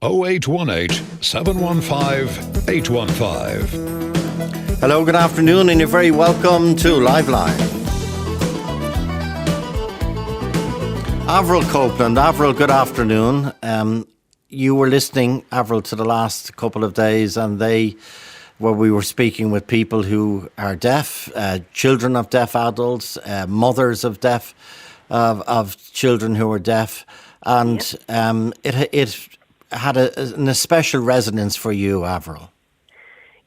0818 715 815. Hello, good afternoon, and you're very welcome to Live Line. Avril Copeland. Avril, good afternoon. You were listening, Avril, to the last couple of days, and we were speaking with people who are deaf, children of deaf adults, mothers of deaf, of children who are deaf, and it had an special resonance for you, Avril.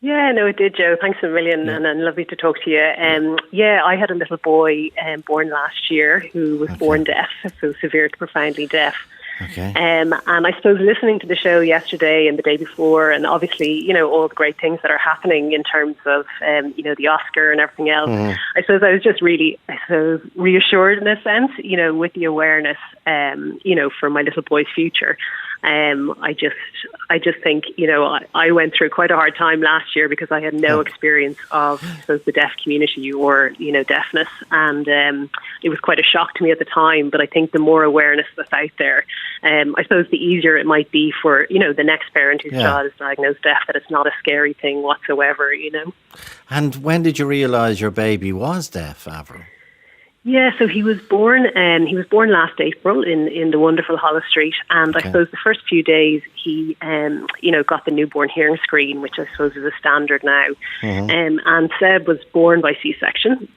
Yeah, no, it did, Joe. Thanks a million, and lovely to talk to you. I had a little boy born last year who was born deaf, so severe to profoundly deaf. Okay. And I suppose listening to the show yesterday and the day before, and obviously, all the great things that are happening in terms of, the Oscar and everything else, I suppose I was just really, reassured in a sense, with the awareness, for my little boy's future. I just think, I went through quite a hard time last year because I had no experience of, I suppose, the deaf community or, deafness. And it was quite a shock to me at the time. But I think the more awareness that's out there, I suppose the easier it might be for, the next parent whose child is diagnosed deaf, that it's not a scary thing whatsoever, And when did you realise your baby was deaf, Avril? Yeah, so he was born last April in the wonderful Holles Street, and I suppose the first few days he got the newborn hearing screen, which I suppose is a standard now. And Seb was born by C-section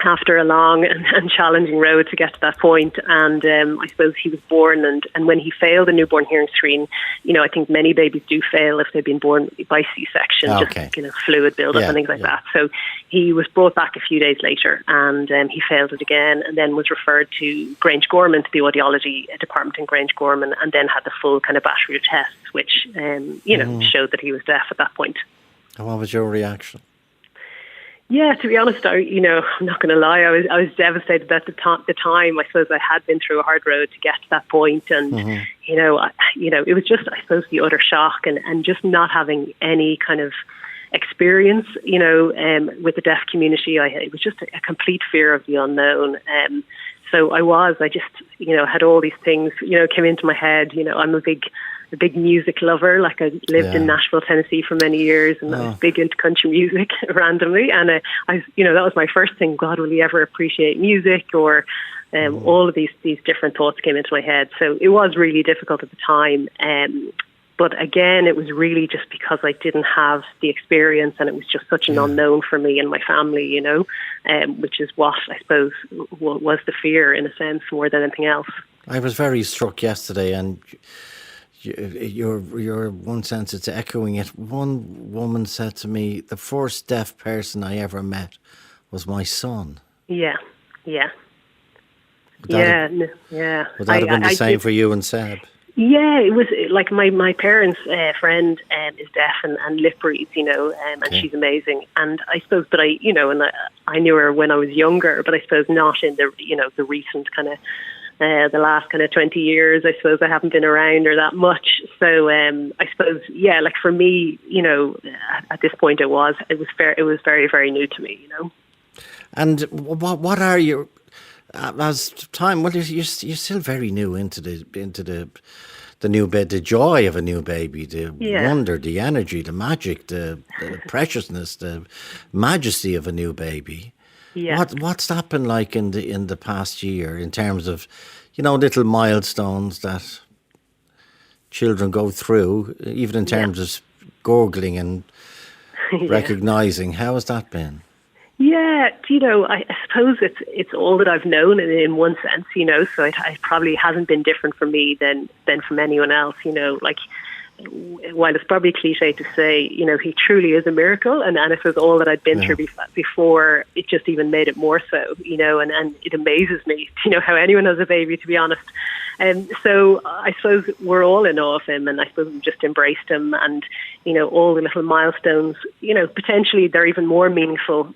after a long and challenging road to get to that point. And I suppose he was born, and when he failed the newborn hearing screen, I think many babies do fail if they've been born by C-section, just fluid buildup and things like that. So he was brought back a few days later, and he failed it again, and then was referred to Grangegorman, to the audiology department in Grangegorman, and then had the full kind of battery of tests, which showed that he was deaf at that point. And what was your reaction? Yeah, to be honest, I'm not going to lie. I was devastated at the time. I suppose I had been through a hard road to get to that point, and it was just, I suppose, the utter shock and just not having any kind of experience, with the deaf community. It was just a complete fear of the unknown. So I just, had all these things, came into my head. I'm a big music lover. Like, I lived in Nashville, Tennessee for many years, and I was big into country music randomly. And that was my first thing. God, will he ever appreciate music? Or all of these different thoughts came into my head. So it was really difficult at the time. But again, it was really just because I didn't have the experience, and it was just such an unknown for me and my family, which is what I suppose was the fear, in a sense, more than anything else. I was very struck yesterday, and your one sense, it's echoing it. One woman said to me, the first deaf person I ever met was my son. Yeah. Would that have been the same for you and Seb? Yeah, it was like my parents' friend is deaf and lip reads, and she's amazing. And I suppose, but I knew her when I was younger, but I suppose not in the recent kind of, the last kind of 20 years. I suppose I haven't been around her that much. So I suppose, like for me, at this point it was very, very new to me, And what are your, as time? Well, you're still very new into the new bed, the joy of a new baby, the wonder, the energy, the magic, the preciousness, the majesty of a new baby. Yeah. What's that been like in the past year in terms of, little milestones that children go through, even in terms of gurgling and recognising? How has that been? Yeah, I suppose it's all that I've known in one sense, so it probably hasn't been different for me than from anyone else, like, while it's probably cliche to say, he truly is a miracle, and if it was all that I'd been through before, it just even made it more so, and it amazes me, how anyone has a baby, to be honest. So I suppose we're all in awe of him, and I suppose we've just embraced him, and, all the little milestones, potentially they're even more meaningful,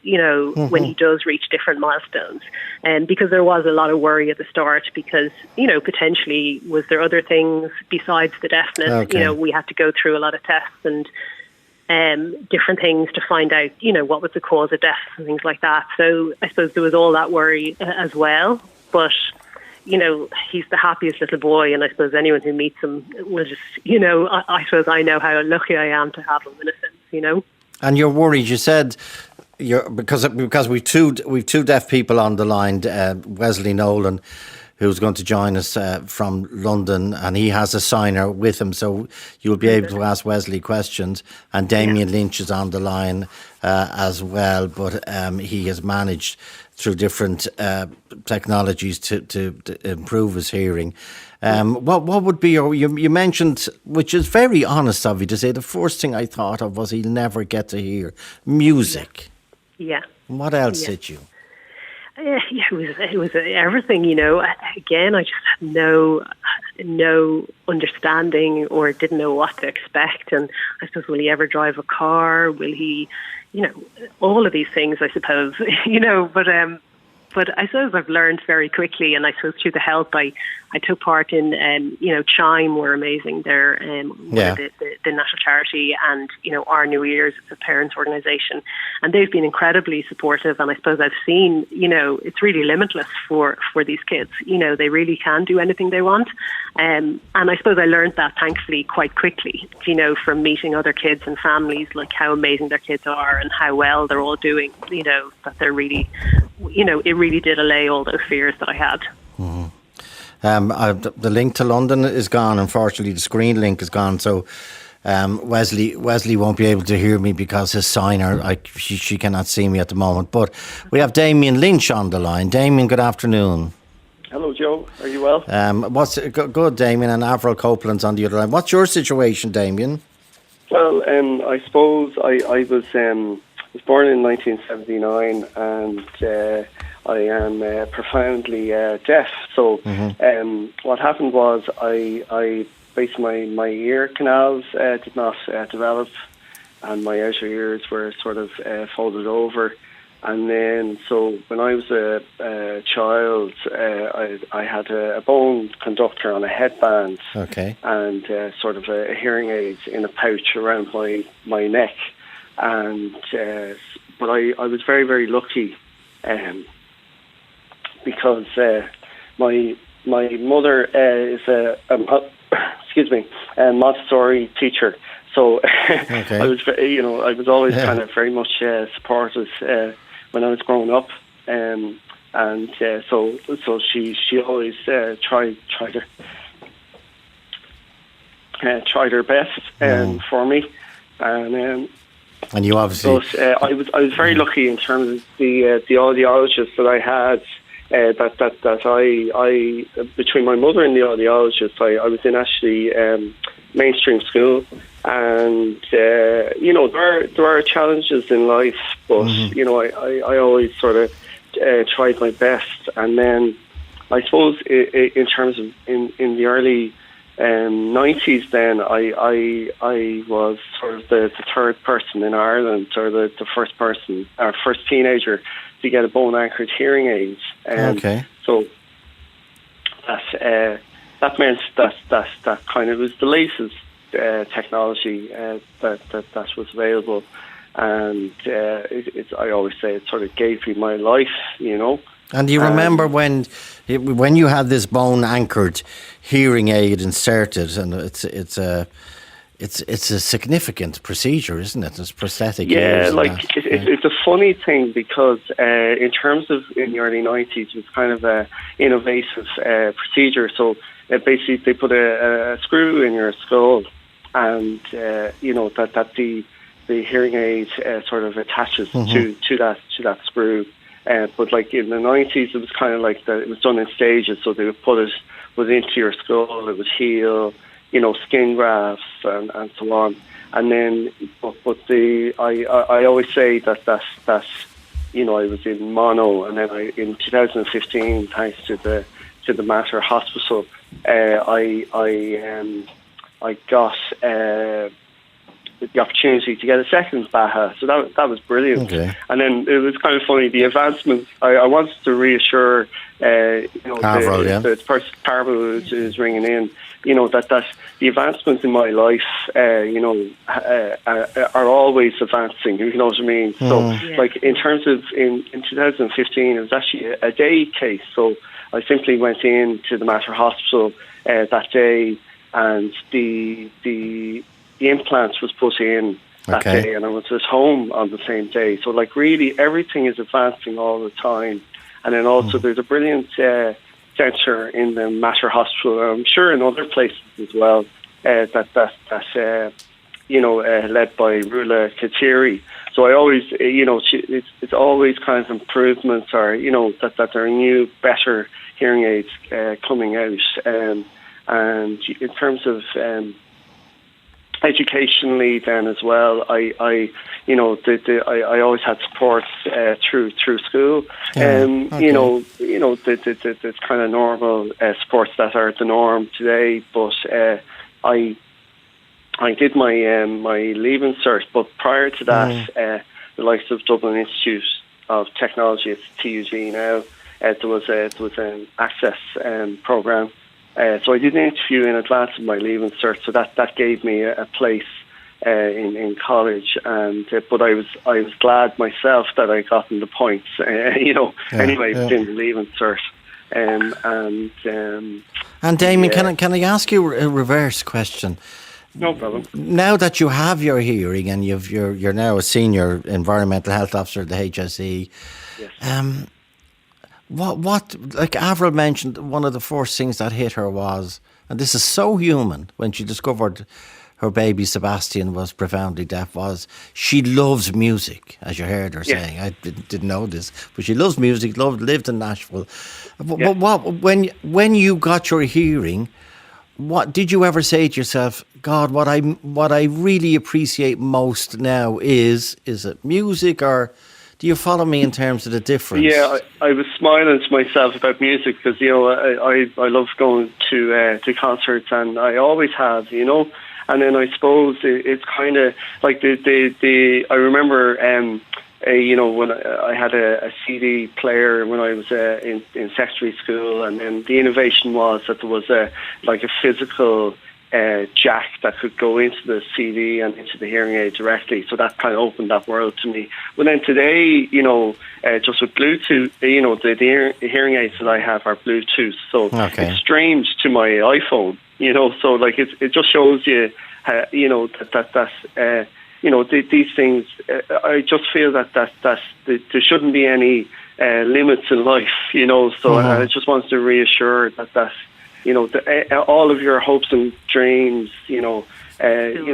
when he does reach different milestones. And because there was a lot of worry at the start, because, potentially was there other things besides the deafness? Okay. We had to go through a lot of tests and different things to find out, what was the cause of death and things like that. So I suppose there was all that worry as well. But he's the happiest little boy, and I suppose anyone who meets him will just, I suppose I know how lucky I am to have him in a sense. And you're worried. You said because we've two deaf people on the line. Wesley Nolan, who's going to join us from London, and he has a signer with him, so you'll be able to ask Wesley questions. And Damien Lynch is on the line as well, but he has managed through different technologies to improve his hearing. What would be you mentioned, which is very honest of you to say, the first thing I thought of was he'll never get to hear music. Yeah. What else hit you? It was everything, Again, I just had no understanding or didn't know what to expect. And I suppose, will he ever drive a car? Will he, all of these things, I suppose, but I suppose I've learned very quickly, and I suppose through the help I took part in, Chime were amazing. They're the national charity, and Our New Ears, it's a parents' organisation, and they've been incredibly supportive. And I suppose I've seen, it's really limitless for these kids. They really can do anything they want, and I suppose I learned that thankfully quite quickly. From meeting other kids and families, like how amazing their kids are and how well they're all doing. That they're really, it really did allay all those fears that I had. Mm-hmm. The link to London is gone. Unfortunately, the screen link is gone. So Wesley won't be able to hear me because his signer, she cannot see me at the moment. But we have Damien Lynch on the line. Damien, good afternoon. Hello, Joe. Are you well? Good, Damien, and Avril Copeland's on the other line. What's your situation, Damien? Well, I suppose I was born in 1979, and I am profoundly deaf. So what happened was I basically my ear canals did not develop, and my outer ears were sort of folded over. And then, so when I was a child, I had a bone conductor on a headband, and sort of a hearing aid in a pouch around my neck. And but I was very, very lucky, because my mother is a Montessori teacher. So I was always kind of very much supported when I was growing up, and so she always tried her best for me, and you obviously. But I was very lucky in terms of the audiologist that I had. That I between my mother and the audiologist, I was in actually mainstream school, and there are challenges in life, but I always sort of tried my best. And then I suppose in terms of in the early 90s, then I was sort of the third person in Ireland, or the first person, or first teenager to get a bone anchored hearing aid. So that meant that kind of was the latest technology that was available, and I always say it sort of gave me my life, And do you remember when you had this bone anchored hearing aid inserted, and it's a significant procedure, isn't it? It's prosthetic. Yeah, it's a funny thing, because in terms of in the early 90s, it was kind of a innovative procedure. So basically, they put a screw in your skull, and that the hearing aid sort of attaches to that screw. But like in the 90s, it was kind of like that. It was done in stages. So they would put it into your skull. It would heal. Skin grafts and so on, and then but I always say that I was in mono, and then in 2015, thanks to the Mater Hospital, I got the opportunity to get a second BAHA, so that was brilliant. And then it was kind of funny, the advancements. I wanted to reassure the person Carbo is ringing in, that the advancements in my life, are always advancing. You know what I mean? So, like in terms of in 2015, it was actually a day case. So I simply went into the Mater Hospital that day, and the implant was put in that day, and I was at home on the same day. So like really everything is advancing all the time. And then also there's a brilliant centre in the Mater Hospital, I'm sure in other places as well, led by Rula Kateri. So I always, it's always kind of improvements, or that there are new, better hearing aids coming out. And in terms of educationally, then as well, I always had support through school. The kind of normal sports that are the norm today. But I did my leaving cert, but prior to that, the likes of Dublin Institute of Technology, it's TUG now, there was an access program. So I did an interview in advance of my leaving cert, so that gave me a place in college. And but I was glad myself that I gotten the points. Within the leaving cert. And Damien, can I ask you a reverse question? No problem. Now that you have your hearing and you're now a senior environmental health officer at the HSE, yes. What like Avril mentioned, one of the first things that hit her was, and this is so human, when she discovered her baby Sebastian was profoundly deaf, was she loves music, as you heard her saying. I didn't know this, but she loves music, lived in Nashville. Yeah. What when you got your hearing, what did you ever say to yourself, God, what I really appreciate most now is it music, or do you follow me in terms of the difference? Yeah, I was smiling to myself about music because I love going to concerts, and I always have, And then I suppose it's kind of like I remember when I had a CD player when I was in secondary school, and then the innovation was that there was a physical jack that could go into the CD and into the hearing aid directly. So that kind of opened that world to me. But then today, just with Bluetooth, the hearing aids that I have are Bluetooth, so it's strange to my iPhone. So like it just shows you, these things. I just feel that there shouldn't be any limits in life. So I just want to reassure that all of your hopes and dreams, are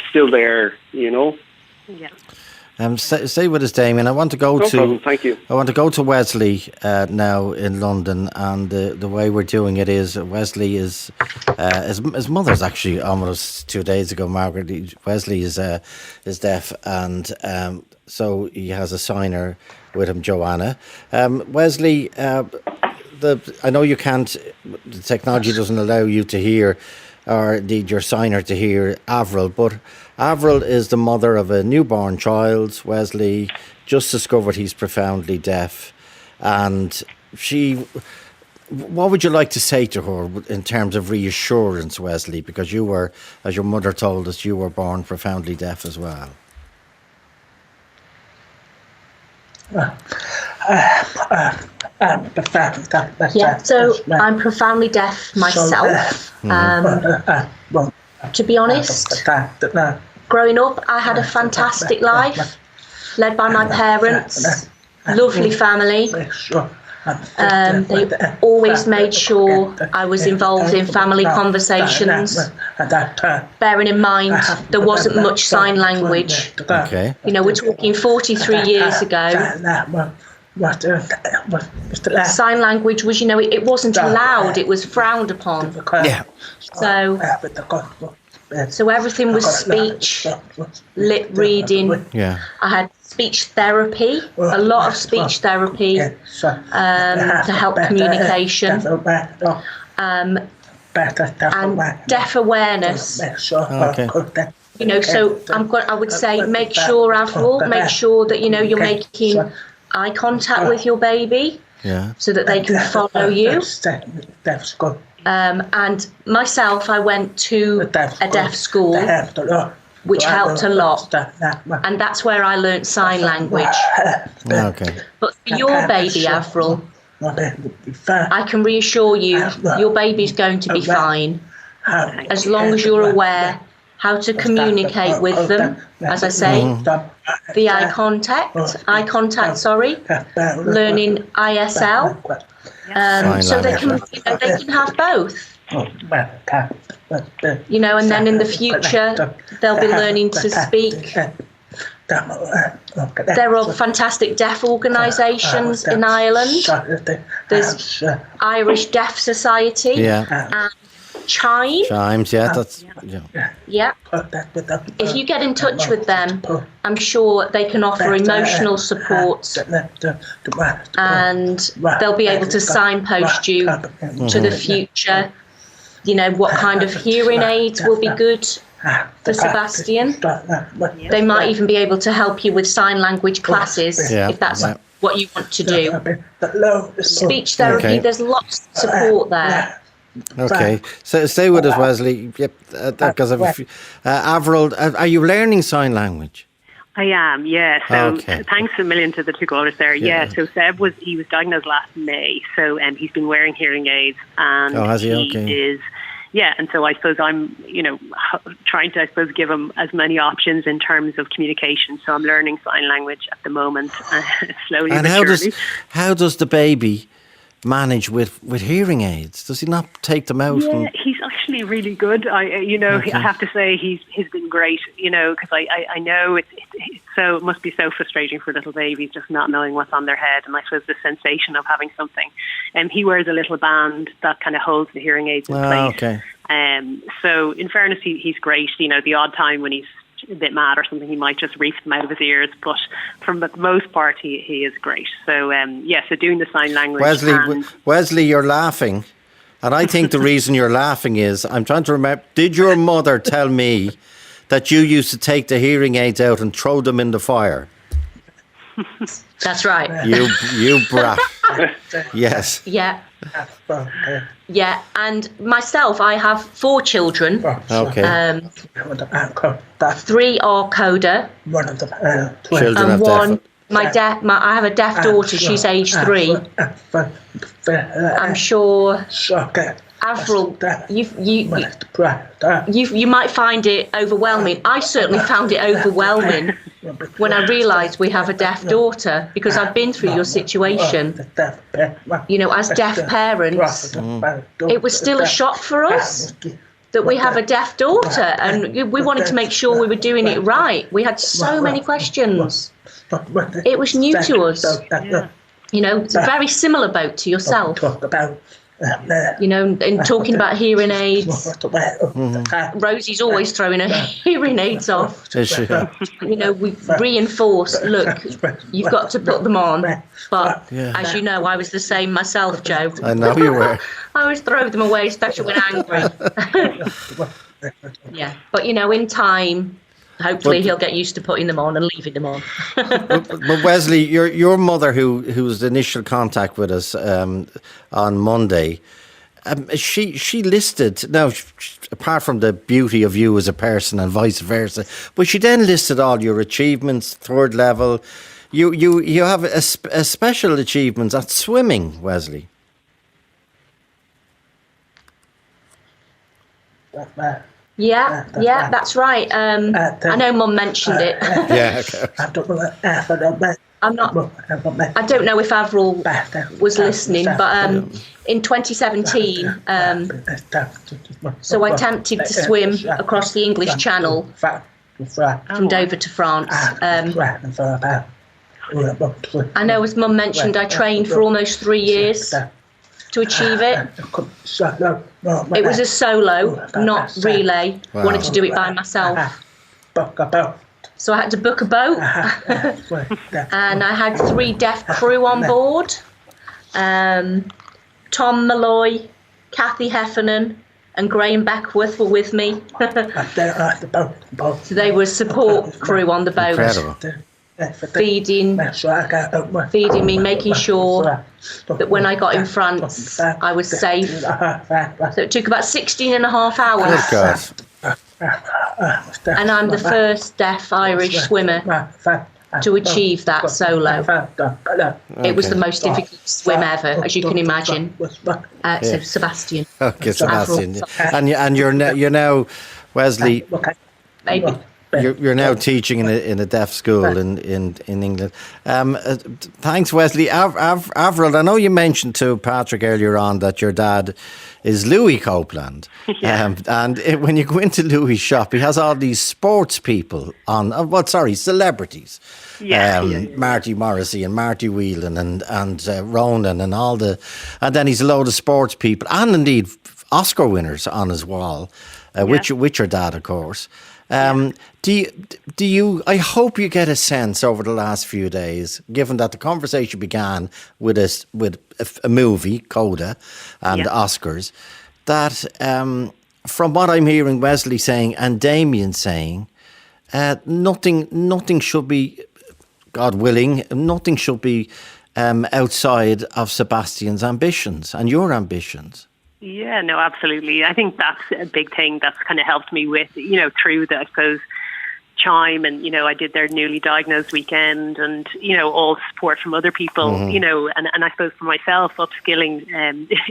still there. Yeah. Stay with us, Damien. I want to go no problem. Thank you. I want to go to Wesley now in London, and the way we're doing it is Wesley is his mother's actually almost 2 days ago. Margaret, Wesley is deaf, and so he has a signer with him, Joanna. Wesley, I know you can't. The technology doesn't allow you to hear, or indeed your signer to hear Avril, but Avril is the mother of a newborn child. Wesley just discovered he's profoundly deaf, and what would you like to say to her in terms of reassurance, Wesley? Because you were, as your mother told us, you were born profoundly deaf as well. So I'm profoundly deaf myself. To be honest, growing up, I had a fantastic life, led by my parents, lovely family. They always made sure I was involved in family conversations, bearing in mind there wasn't much sign language. Okay. We're talking 43 years ago. Sign language was, it wasn't allowed, it was frowned upon. Yeah. So everything was speech, lip reading. Yeah. I had speech therapy, a lot of speech therapy to help communication. And deaf awareness. Okay. So I would say make sure, Avril, make sure that you're making eye contact with your baby, so that they can follow you. And myself, I went to a deaf school, which helped a lot, and that's where I learnt sign language. Okay. But for your baby, Avril, I can reassure you, your baby's going to be fine, as long as you're aware how to communicate with them. As I say, the eye contact, learning ISL, so they can have both. And then in the future, they'll be learning to speak. There are fantastic deaf organisations in Ireland. There's Irish Deaf Society and Chimes, yeah. If you get in touch with them, I'm sure they can offer emotional support, and they'll be able to signpost you to the future. What kind of hearing aids will be good for Sebastian. They might even be able to help you with sign language classes if that's what you want to do. Speech therapy, there's lots of support there. Okay, so stay with us, Wesley. Yep, because Avril, are you learning sign language? I am, yeah. So thanks a million to the two callers there. Yeah, so Seb was diagnosed last May, so he's been wearing hearing aids, and has he? He is. Yeah, and so I suppose I'm, trying to, give him as many options in terms of communication. So I'm learning sign language at the moment, slowly. And how does the baby manage with hearing aids? Does he not take them out? Yeah, he's actually really good. I have to say he's been great. Because I know it must be so frustrating for little babies just not knowing what's on their head, and I suppose the sensation of having something. He wears a little band that kind of holds the hearing aids in place. Okay. So in fairness, he's great. The odd time when he's a bit mad or something, he might just reef them out of his ears, but for the most part he is great. So so doing the sign language. Wesley, you're laughing, and I think the reason you're laughing is I'm trying to remember, did your mother tell me that you used to take the hearing aids out and throw them in the fire? That's right. You brat. Yes. Yeah. Yeah, and myself, I have 4 children. Okay. 3 are coda. Children and one, I have a deaf daughter. She's age 3. I'm sure. Avril, you might find it overwhelming. I certainly found it overwhelming when I realised we have a deaf daughter, because I've been through your situation. As deaf parents, it was still a shock for us that we have a deaf daughter, and we wanted to make sure we were doing it right. We had so many questions. It was new to us. It's a very similar boat to yourself. And talking about hearing aids, Rosie's always throwing her hearing aids off. We reinforced, look, you've got to put them on. But as you know, I was the same myself, Joe. I know you were. I always throw them away, especially when angry. But in time, hopefully he'll get used to putting them on and leaving them on. but Wesley, your mother, who was the initial contact with us on Monday, she listed, now apart from the beauty of you as a person and vice versa, but she then listed all your achievements, 3rd level. You have a special achievements at swimming, Wesley. Yeah, that's right. I know Mum mentioned it. I don't know if Avril was listening, but in 2017, so I attempted to swim across the English Channel from Dover to France. I know, as Mum mentioned, I trained for almost 3 years to achieve it. It was a solo, not relay. Wow. Wanted to do it by myself. So I had to book a boat. And I had 3 deaf crew on board. Tom Malloy, Kathy Heffernan and Graham Beckworth were with me. So they were support crew on the boat. Incredible. Feeding me, making sure that when I got in France, I was safe. So it took about 16 and a half hours. Good God. And I'm the first deaf Irish swimmer to achieve that solo. It was the most difficult swim ever, as you can imagine. So Sebastian. Okay, Sebastian. And you're now, Wesley. Maybe. You're now teaching in a deaf school in England. Thanks, Wesley. Avril, I know you mentioned to Patrick earlier on that your dad is Louis Copeland. Yeah. And when you go into Louis' shop, he has all these sports people on, celebrities. Marty Morrissey and Marty Whelan and Ronan and and then he's a load of sports people and indeed Oscar winners on his wall, with your dad, of course. Do you? I hope you get a sense over the last few days, given that the conversation began with a movie, Coda, and Oscars, that from what I'm hearing Wesley saying and Damien saying, nothing should be, God willing, nothing should be outside of Sebastian's ambitions and your ambitions. Yeah, no, absolutely. I think that's a big thing that's kind of helped me with, through the, I suppose, Chime and, I did their newly diagnosed weekend and, all support from other people, and I suppose for myself, upskilling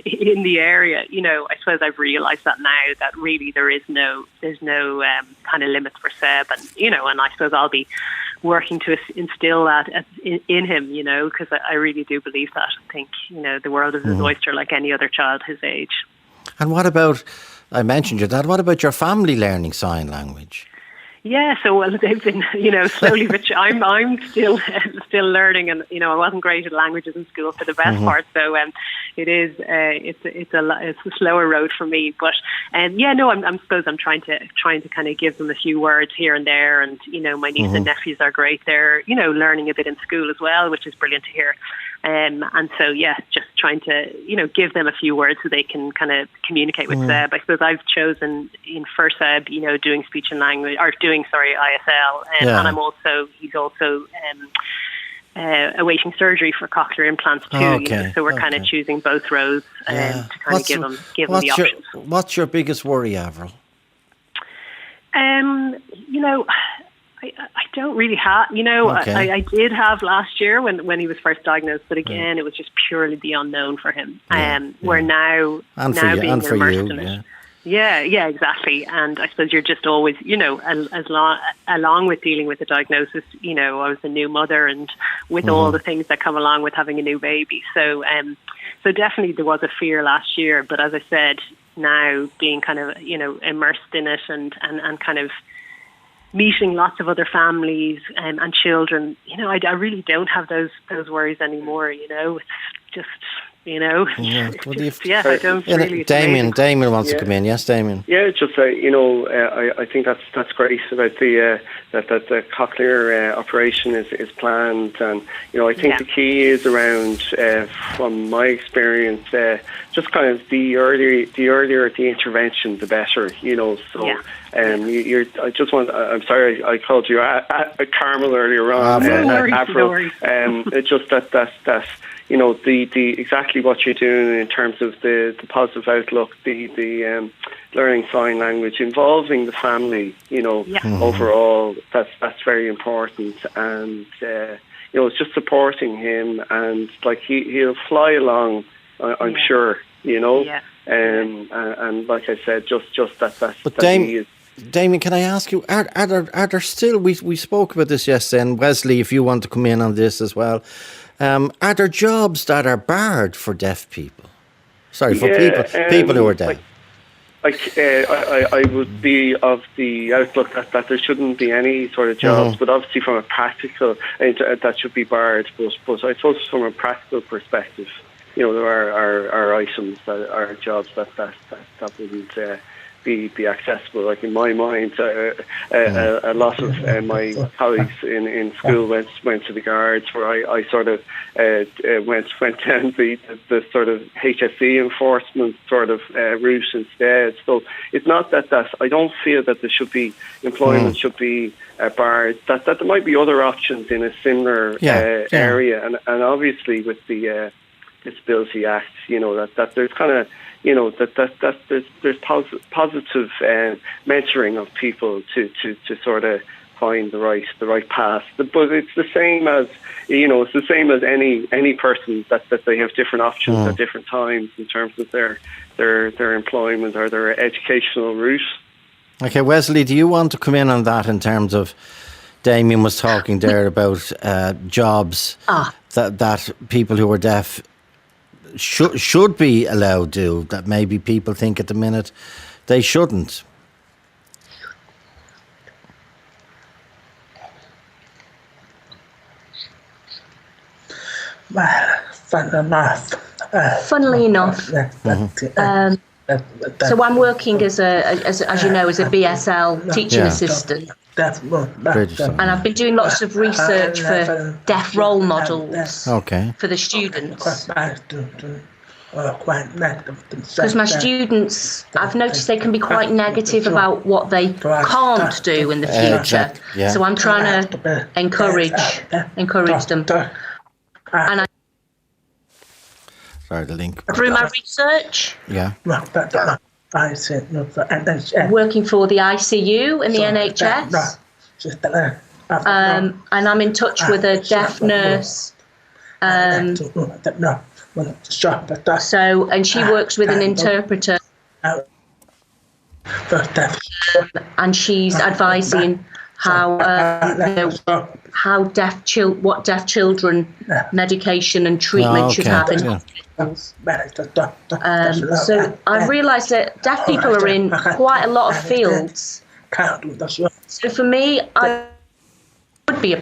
in the area, I suppose I've realised that now that really there's no kind of limits for Seb and, and I suppose I'll be working to instill that in him, because I really do believe that. I think, the world is his oyster like any other child his age. And what about, I mentioned your dad, what about your family learning sign language? Yeah, so they've been, slowly, but I'm still learning, and I wasn't great at languages in school for the best part. So it is it's a slower road for me. But I'm trying to kind of give them a few words here and there, and my niece and nephews are great. They're learning a bit in school as well, which is brilliant to hear. And so, just trying to, give them a few words so they can kind of communicate with Seb. I suppose I've chosen for Seb, doing speech and language, or doing, ISL. And he's also awaiting surgery for cochlear implants too. So we're kind of choosing both rows to kind of give them the options. What's your biggest worry, Avril? I don't really have, I did have last year when he was first diagnosed, but again, it was just purely the unknown for him. We're now being immersed in it. Yeah, exactly. And I suppose you're just always, along with dealing with the diagnosis, I was a new mother and with all the things that come along with having a new baby. So, so definitely there was a fear last year, but as I said, now being kind of, immersed in it and kind of meeting lots of other families and children, I really don't have those worries anymore. It's just, I don't really. Damien wants to come in. Yes, Damien. Yeah, just I think that's great about the that the cochlear operation is planned, and I think the key is around, from my experience, just kind of the earlier the intervention, the better. So. I just want. I'm sorry, I called you Carmel earlier on. Avril. It's just that the exactly what you're doing in terms of the positive outlook, the learning sign language, involving the family. Overall, that's very important, and it's just supporting him, and like he'll fly along. I'm sure. And like I said, just that. But Damien, can I ask you, are there still, we spoke about this yesterday, and Wesley, if you want to come in on this as well, are there jobs that are barred for deaf people? Sorry, for people who are deaf. I would be of the outlook that there shouldn't be any sort of jobs, but obviously from a practical, that should be barred. But I suppose from a practical perspective, there are items that are jobs that wouldn't be accessible. Like in my mind, a lot of my colleagues in school went to the guards, where I sort of went down the sort of HSE enforcement sort of route instead. So it's not that I don't feel that there should be employment should be barred. That there might be other options in a similar area, and obviously with the Disability Act, that there's kind of that there's positive mentoring of people to sort of find the right path. But it's the same as any person that they have different options at different times in terms of their employment or their educational route. Okay, Wesley, do you want to come in on that in terms of Damien was talking there about jobs that people who are deaf should be allowed to do, that maybe people think at the minute they shouldn't? Funnily enough, so I'm working as you know, as a BSL teaching assistant. And I've been doing lots of research for deaf role models for the students. Because my students, I've noticed they can be quite negative about what they can't do in the future. So I'm trying to encourage them. And Sorry, the link. Through my research, working for the ICU in the NHS, and I'm in touch with a deaf nurse. And she works with an interpreter, and she's advising what deaf children medication and treatment should have in hospitals. So I've realised that deaf people are in quite a lot of fields. So for me, I would be I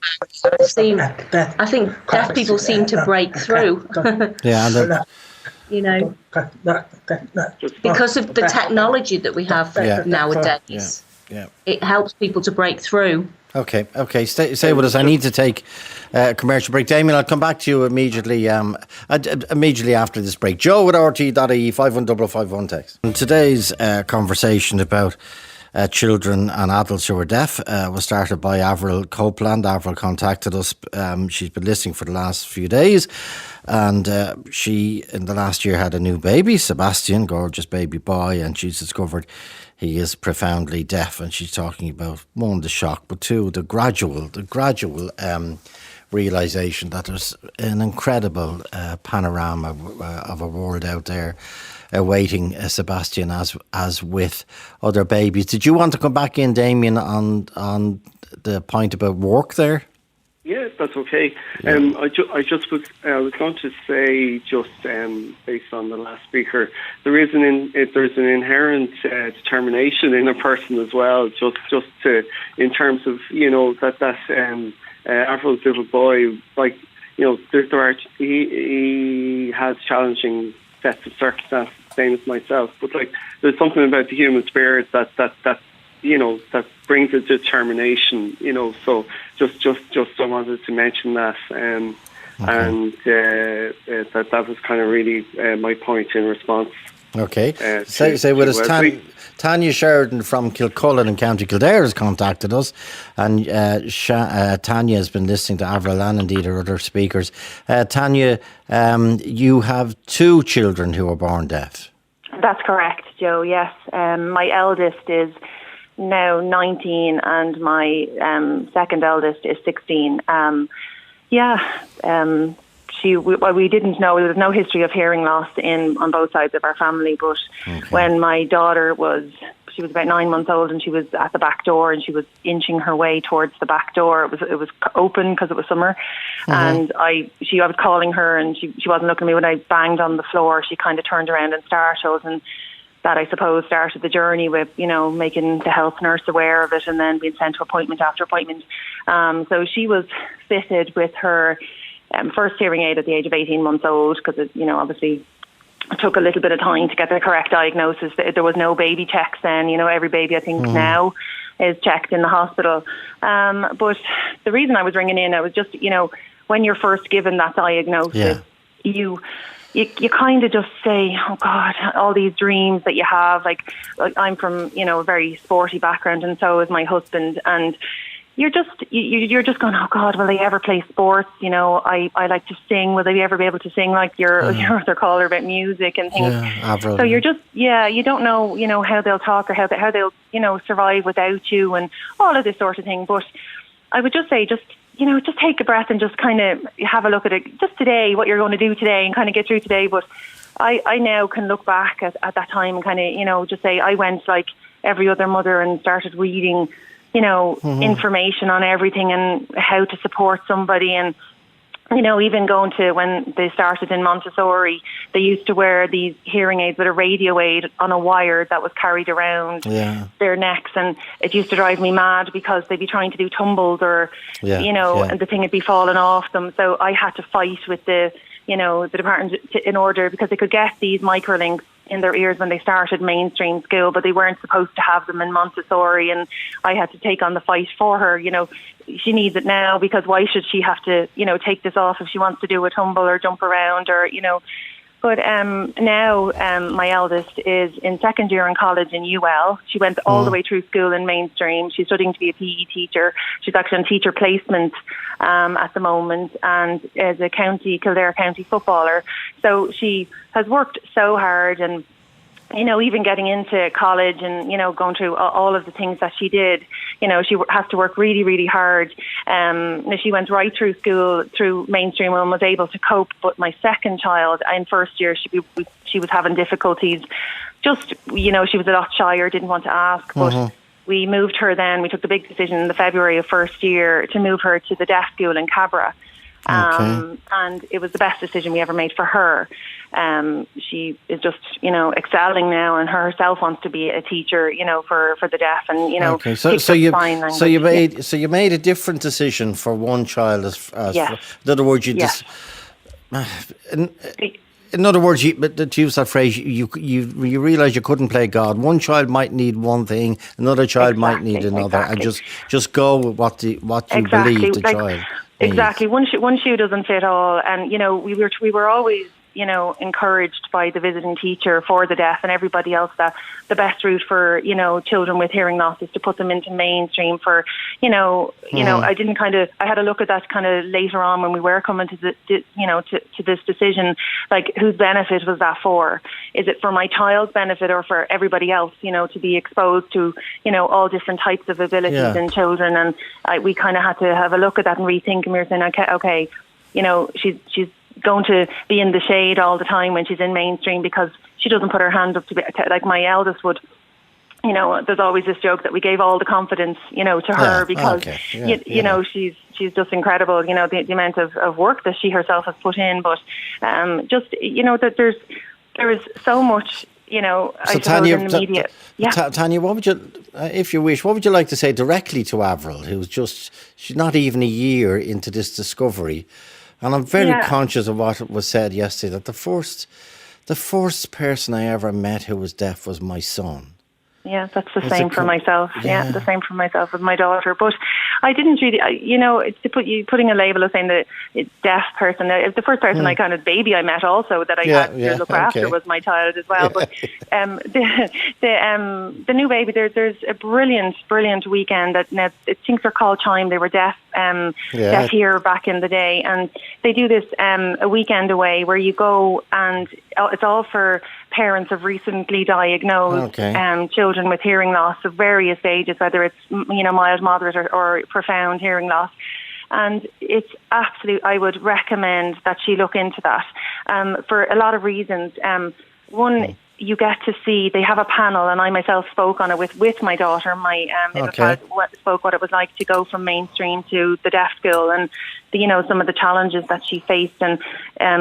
think deaf people seem to break through. You know, because of the technology that we have nowadays. It helps people to break through. Okay. Stay with us. I need to take a commercial break. Damien, I'll come back to you immediately after this break. Joe at rt.ie 51551 text. And today's conversation about children and adults who are deaf was started by Avril Copeland. Avril contacted us. She's been listening for the last few days, and she in the last year had a new baby, Sebastian, gorgeous baby boy, and she's discovered he is profoundly deaf, and she's talking about, one, the shock, but two, the gradual realisation that there's an incredible panorama of a world out there awaiting Sebastian as with other babies. Did you want to come back in, Damien, on the point about work there? Yeah, that's okay. I was going to say, just based on the last speaker, there's an inherent determination in a person as well. Just to, in terms of that Avril's little boy, he has challenging sets of circumstances, same as myself. But there's something about the human spirit that brings a determination. So just I wanted to mention that, and that was kind of really my point in response. Okay. Say with us, Tanya Sheridan from Kilcullen in County Kildare has contacted us, and Tanya has been listening to Avril and indeed our other speakers. Tanya, you have two children who are born deaf. That's correct, Joe. Yes, my eldest is now 19, and my second eldest is 16. We didn't know, there was no history of hearing loss on both sides of our family, but when my daughter was about 9 months old, and she was at the back door, and she was inching her way towards the back door. It was open because it was summer, and I was calling her, and she wasn't looking at me. When I banged on the floor, she kind of turned around and startled, and that, I suppose, started the journey with, making the health nurse aware of it, and then being sent to appointment after appointment. So she was fitted with her first hearing aid at the age of 18 months old, because it, obviously took a little bit of time to get the correct diagnosis. There was no baby checks then. Every baby, I think, now is checked in the hospital. But the reason I was ringing in, I was just, when you're first given that diagnosis, you kind of just say, oh God, all these dreams that you have. Like I'm from, a very sporty background, and so is my husband. And you're just going, oh God, will they ever play sports? You know, I like to sing. Will they ever be able to sing like your other caller about music and things? Yeah, Avril, so you're just, you don't know, you know, how they'll talk or how they'll, you know, survive without you and all of this sort of thing. But I would just say, just take a breath and just kind of have a look at it just today, what you're going to do today and kind of get through today. But I now can look back at that time and kind of, you know, just say I went like every other mother and started reading, you know, information on everything and how to support somebody. And, you know, even going to when they started in Montessori, they used to wear these hearing aids with a radio aid on a wire that was carried around their necks. And it used to drive me mad because they'd be trying to do tumbles or, you know, and the thing would be falling off them. So I had to fight with the department in order, because they could get these microlinks in their ears when they started mainstream school, but they weren't supposed to have them in Montessori, and I had to take on the fight for her. You know, she needs it now, because why should she have to, you know, take this off if she wants to do a tumble or jump around or, you know. But now my eldest is in second year in college in UL. She went all the way through school in mainstream. She's studying to be a PE teacher. She's actually on teacher placement at the moment, and is a Kildare County footballer. So she has worked so hard, and, you know, even getting into college and, you know, going through all of the things that she did, you know, she has to work really, really hard. She went right through school, through mainstream, and was able to cope. But my second child, in first year, she was having difficulties. Just, you know, she was a lot shyer, didn't want to ask. But we moved her then. We took the big decision in the February of first year to move her to the deaf school in Cabra. And it was the best decision we ever made for her. She is just, you know, excelling now, and herself wants to be a teacher, you know, for the deaf, and, you know, so you made a different decision for one child in other words, you just in other words, to use that phrase, you realise you couldn't play God. One child might need one thing, another child might need another, and just go with what you believe the child. Exactly. One shoe doesn't fit all. And, you know, we were always, you know, encouraged by the visiting teacher for the deaf and everybody else that the best route for, you know, children with hearing loss is to put them into mainstream for, you know, I had a look at that kind of later on when we were coming to to this decision, like, whose benefit was that for? Is it for my child's benefit or for everybody else, you know, to be exposed to, you know, all different types of abilities in children? And we kind of had to have a look at that and rethink, and we were saying, okay, you know, she's going to be in the shade all the time when she's in mainstream because she doesn't put her hand up to be like my eldest would. You know, there's always this joke that we gave all the confidence, you know, to her because you know, she's just incredible. You know, the amount of work that she herself has put in, but just, you know, that there is so much, you know, so Tanya, in the media. Tanya, what would you, if you wish, what would you like to say directly to Avril, she's not even a year into this discovery? And I'm very conscious of what was said yesterday, that the first person I ever met who was deaf was my son. Yeah, that's the same for myself. Yeah, the same for myself with my daughter. But I didn't really, you know, it's putting a label of saying that it's deaf person. The first person I met also that I had to look after was my child as well. But the new baby, there's a brilliant weekend that things are called Chime. They were deaf here back in the day, and they do this a weekend away where you go, and it's all for parents of recently diagnosed children with hearing loss of various stages, whether it's, you know, mild, moderate or profound hearing loss. And it's absolute, I would recommend that she look into that for a lot of reasons. One, you get to see, they have a panel, and I myself spoke on it with my daughter. My middle child spoke what it was like to go from mainstream to the deaf school, and you know, some of the challenges that she faced, and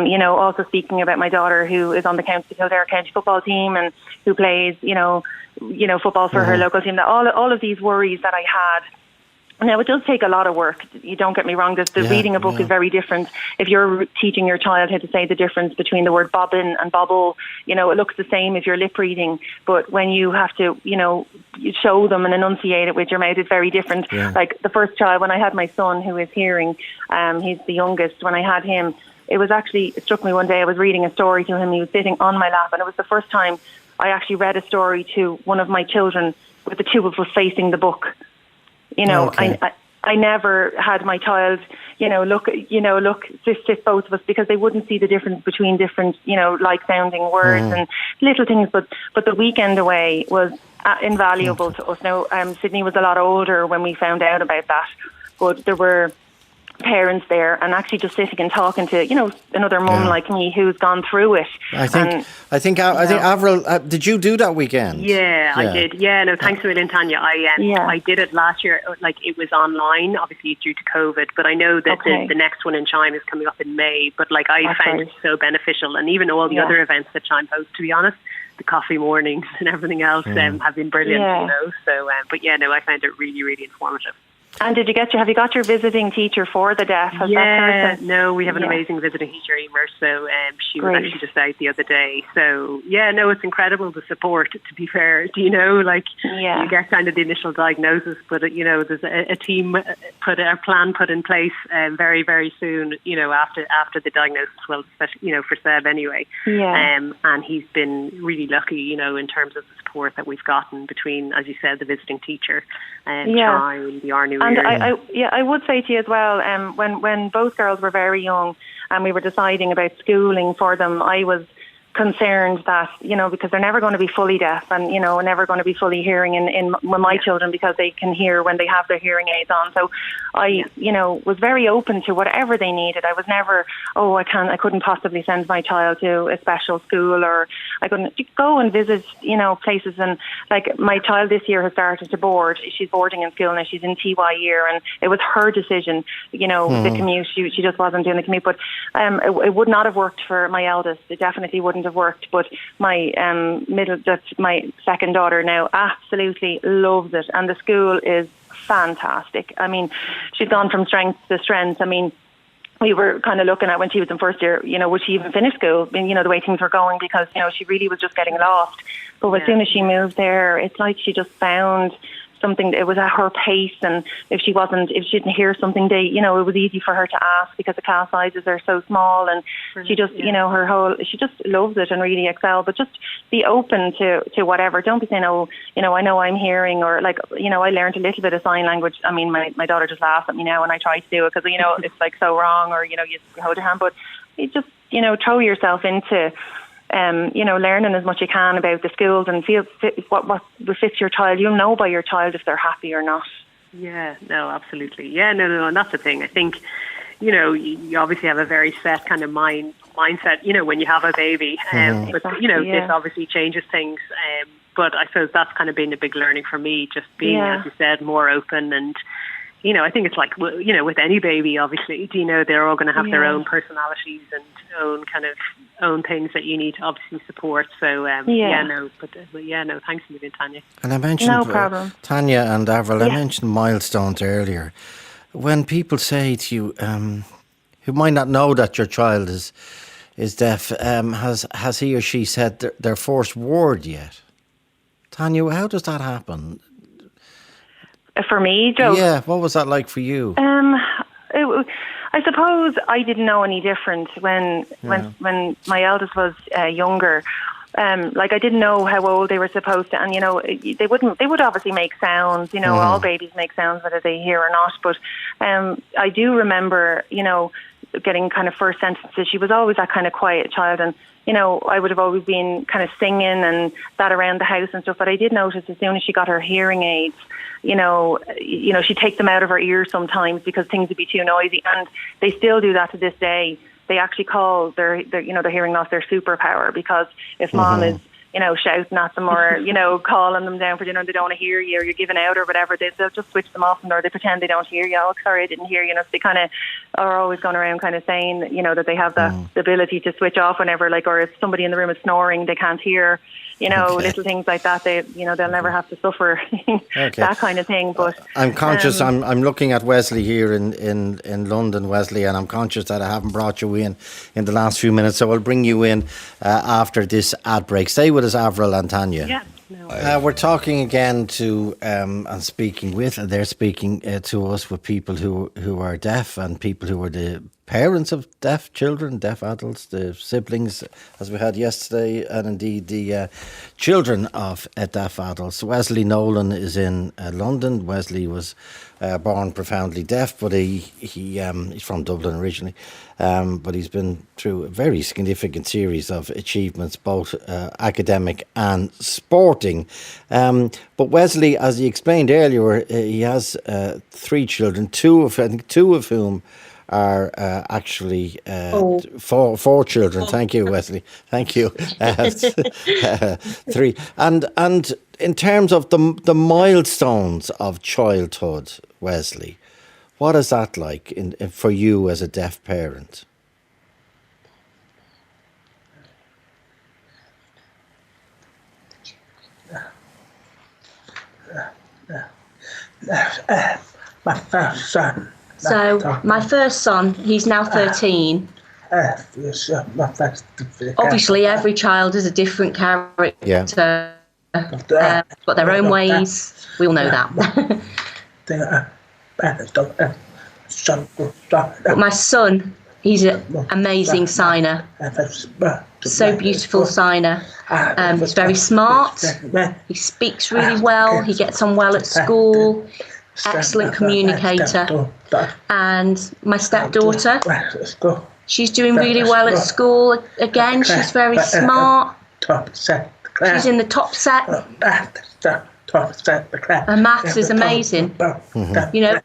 you know, also speaking about my daughter who is on the Kildare County football team and who plays, you know, football for her local team. That all of these worries that I had. Now, it does take a lot of work. You don't get me wrong. The reading a book is very different. If you're teaching your child how to say the difference between the word bobbin and bobble, you know, it looks the same if you're lip reading. But when you have to, you know, you show them and enunciate it with your mouth, it's very different. Yeah. Like the first child, when I had my son who is hearing, he's the youngest. When I had him, it struck me one day, I was reading a story to him. He was sitting on my lap, and it was the first time I actually read a story to one of my children with the two of us facing the book. You know, I never had my child, look, sit both of us, because they wouldn't see the difference between different, like sounding words and little things. But the weekend away was invaluable to us. Now, Sydney was a lot older when we found out about that, but there were parents there, and actually just sitting and talking to another mum like me who's gone through it. I think Avril, did you do that weekend? Yeah, I did. Yeah, no, thanks a million, Tanya. I did it last year. Like, it was online, obviously due to COVID, but I know that the next one in Chime is coming up in May. But like, I found it so beneficial, and even all the other events that Chime hosts, to be honest, the coffee mornings and everything else have been brilliant. So but I found it really, really informative. And have you got your visiting teacher for the deaf? Has that person? No, we have an amazing visiting teacher, Emer. So she was actually just out the other day. So it's incredible, the support, to be fair. You get kind of the initial diagnosis, but there's a team a plan put in place very, very soon. After the diagnosis, well, especially for Seb anyway. Yeah. And he's been really lucky, in terms of the support that we've gotten between, as you said, the visiting teacher and Chime, the Arnu. And I would say to you as well, when both girls were very young and we were deciding about schooling for them, I was concerned that, because they're never going to be fully deaf and, never going to be fully hearing in my children, because they can hear when they have their hearing aids on. So I, was very open to whatever they needed. I was never, I couldn't possibly send my child to a special school, or I couldn't go and visit, places. And like, my child this year has started to board. She's boarding in school now. She's in TY year, and it was her decision, the commute. She just wasn't doing the commute, but it would not have worked for my eldest. It definitely wouldn't have worked, but my my second daughter now absolutely loves it, and the school is fantastic. I mean, she's gone from strength to strength. I mean, we were kind of looking at when she was in first year, would she even finish school? I mean, the way things were going, because, she really was just getting lost. But as soon as she moved there, it's like she just found something. It was at her pace, and if she didn't hear something, it was easy for her to ask, because the class sizes are so small, and she just, she just loves it and really excel. But just be open to whatever. Don't be saying, I know I'm hearing, or like, I learned a little bit of sign language. I mean, my daughter just laughs at me now when I try to do it, because, it's like so wrong, or, you hold your hand, but you just, throw yourself into learning as much as you can about the schools, and feel what fits your child. You'll know by your child if they're happy or not. Yeah, no, absolutely. Yeah, no, and that's the thing. I think, you obviously have a very set kind of mindset, when you have a baby. But, this obviously changes things. But I suppose that's kind of been a big learning for me, just being, as you said, more open. And, I think it's like, with any baby, obviously, they're all going to have their own personalities and own things that you need to obviously support. So, thanks a million, Tanya. And I mentioned, no problem. Tanya and Avril, I mentioned milestones earlier. When people say to you, who might not know that your child is deaf, has he or she said their first word yet? Tanya, how does that happen? For me, Joe? Yeah, what was that like for you? I suppose I didn't know any different when my eldest was younger. Like, I didn't know how old they were supposed to, and they would obviously make sounds. All babies make sounds whether they hear or not. But I do remember, getting kind of first sentences. She was always that kind of quiet child, and I would have always been kind of singing and that around the house and stuff. But I did notice as soon as she got her hearing aids, she'd take them out of her ears sometimes because things would be too noisy, and they still do that to this day. They actually call their hearing loss their superpower, because if mom is shouting at them, or calling them down for they don't want to hear you, or you're giving out or whatever, they'll just switch them off, or they pretend they don't hear you. Oh, sorry, I didn't hear you. So they kind of are always going around kind of saying that they have the ability to switch off whenever, like, or if somebody in the room is snoring, they can't hear. Little things like that. They'll never have to suffer that kind of thing. But I'm conscious. I'm looking at Wesley here in London, Wesley, and I'm conscious that I haven't brought you in the last few minutes. So I'll bring you in after this ad break. Stay with us, Avril and Tanya. Yeah. No. We're talking again to and speaking with, and they're speaking to us with people who are deaf, and people who are the parents of deaf children, deaf adults, the siblings, as we had yesterday, and indeed the children of deaf adults. Wesley Nolan is in London. Wesley was born profoundly deaf, but he's from Dublin originally, but he's been through a very significant series of achievements, both academic and sporting. But Wesley, as he explained earlier, he has 3 children, two of whom are actually 4 children. Thank you, Wesley. Thank you. 3. And in terms of the milestones of childhood, Wesley, what is that like for you as a deaf parent? My first son. So my first son, he's now 13. Obviously, every child is a different character, got their own ways. We all know that. But my son, he's an amazing signer. So beautiful signer. He's very smart. He speaks really well. He gets on well at school. Excellent communicator. And my stepdaughter, she's doing really well at school. Again, she's very smart. She's in the top set. Her maths is amazing. You know,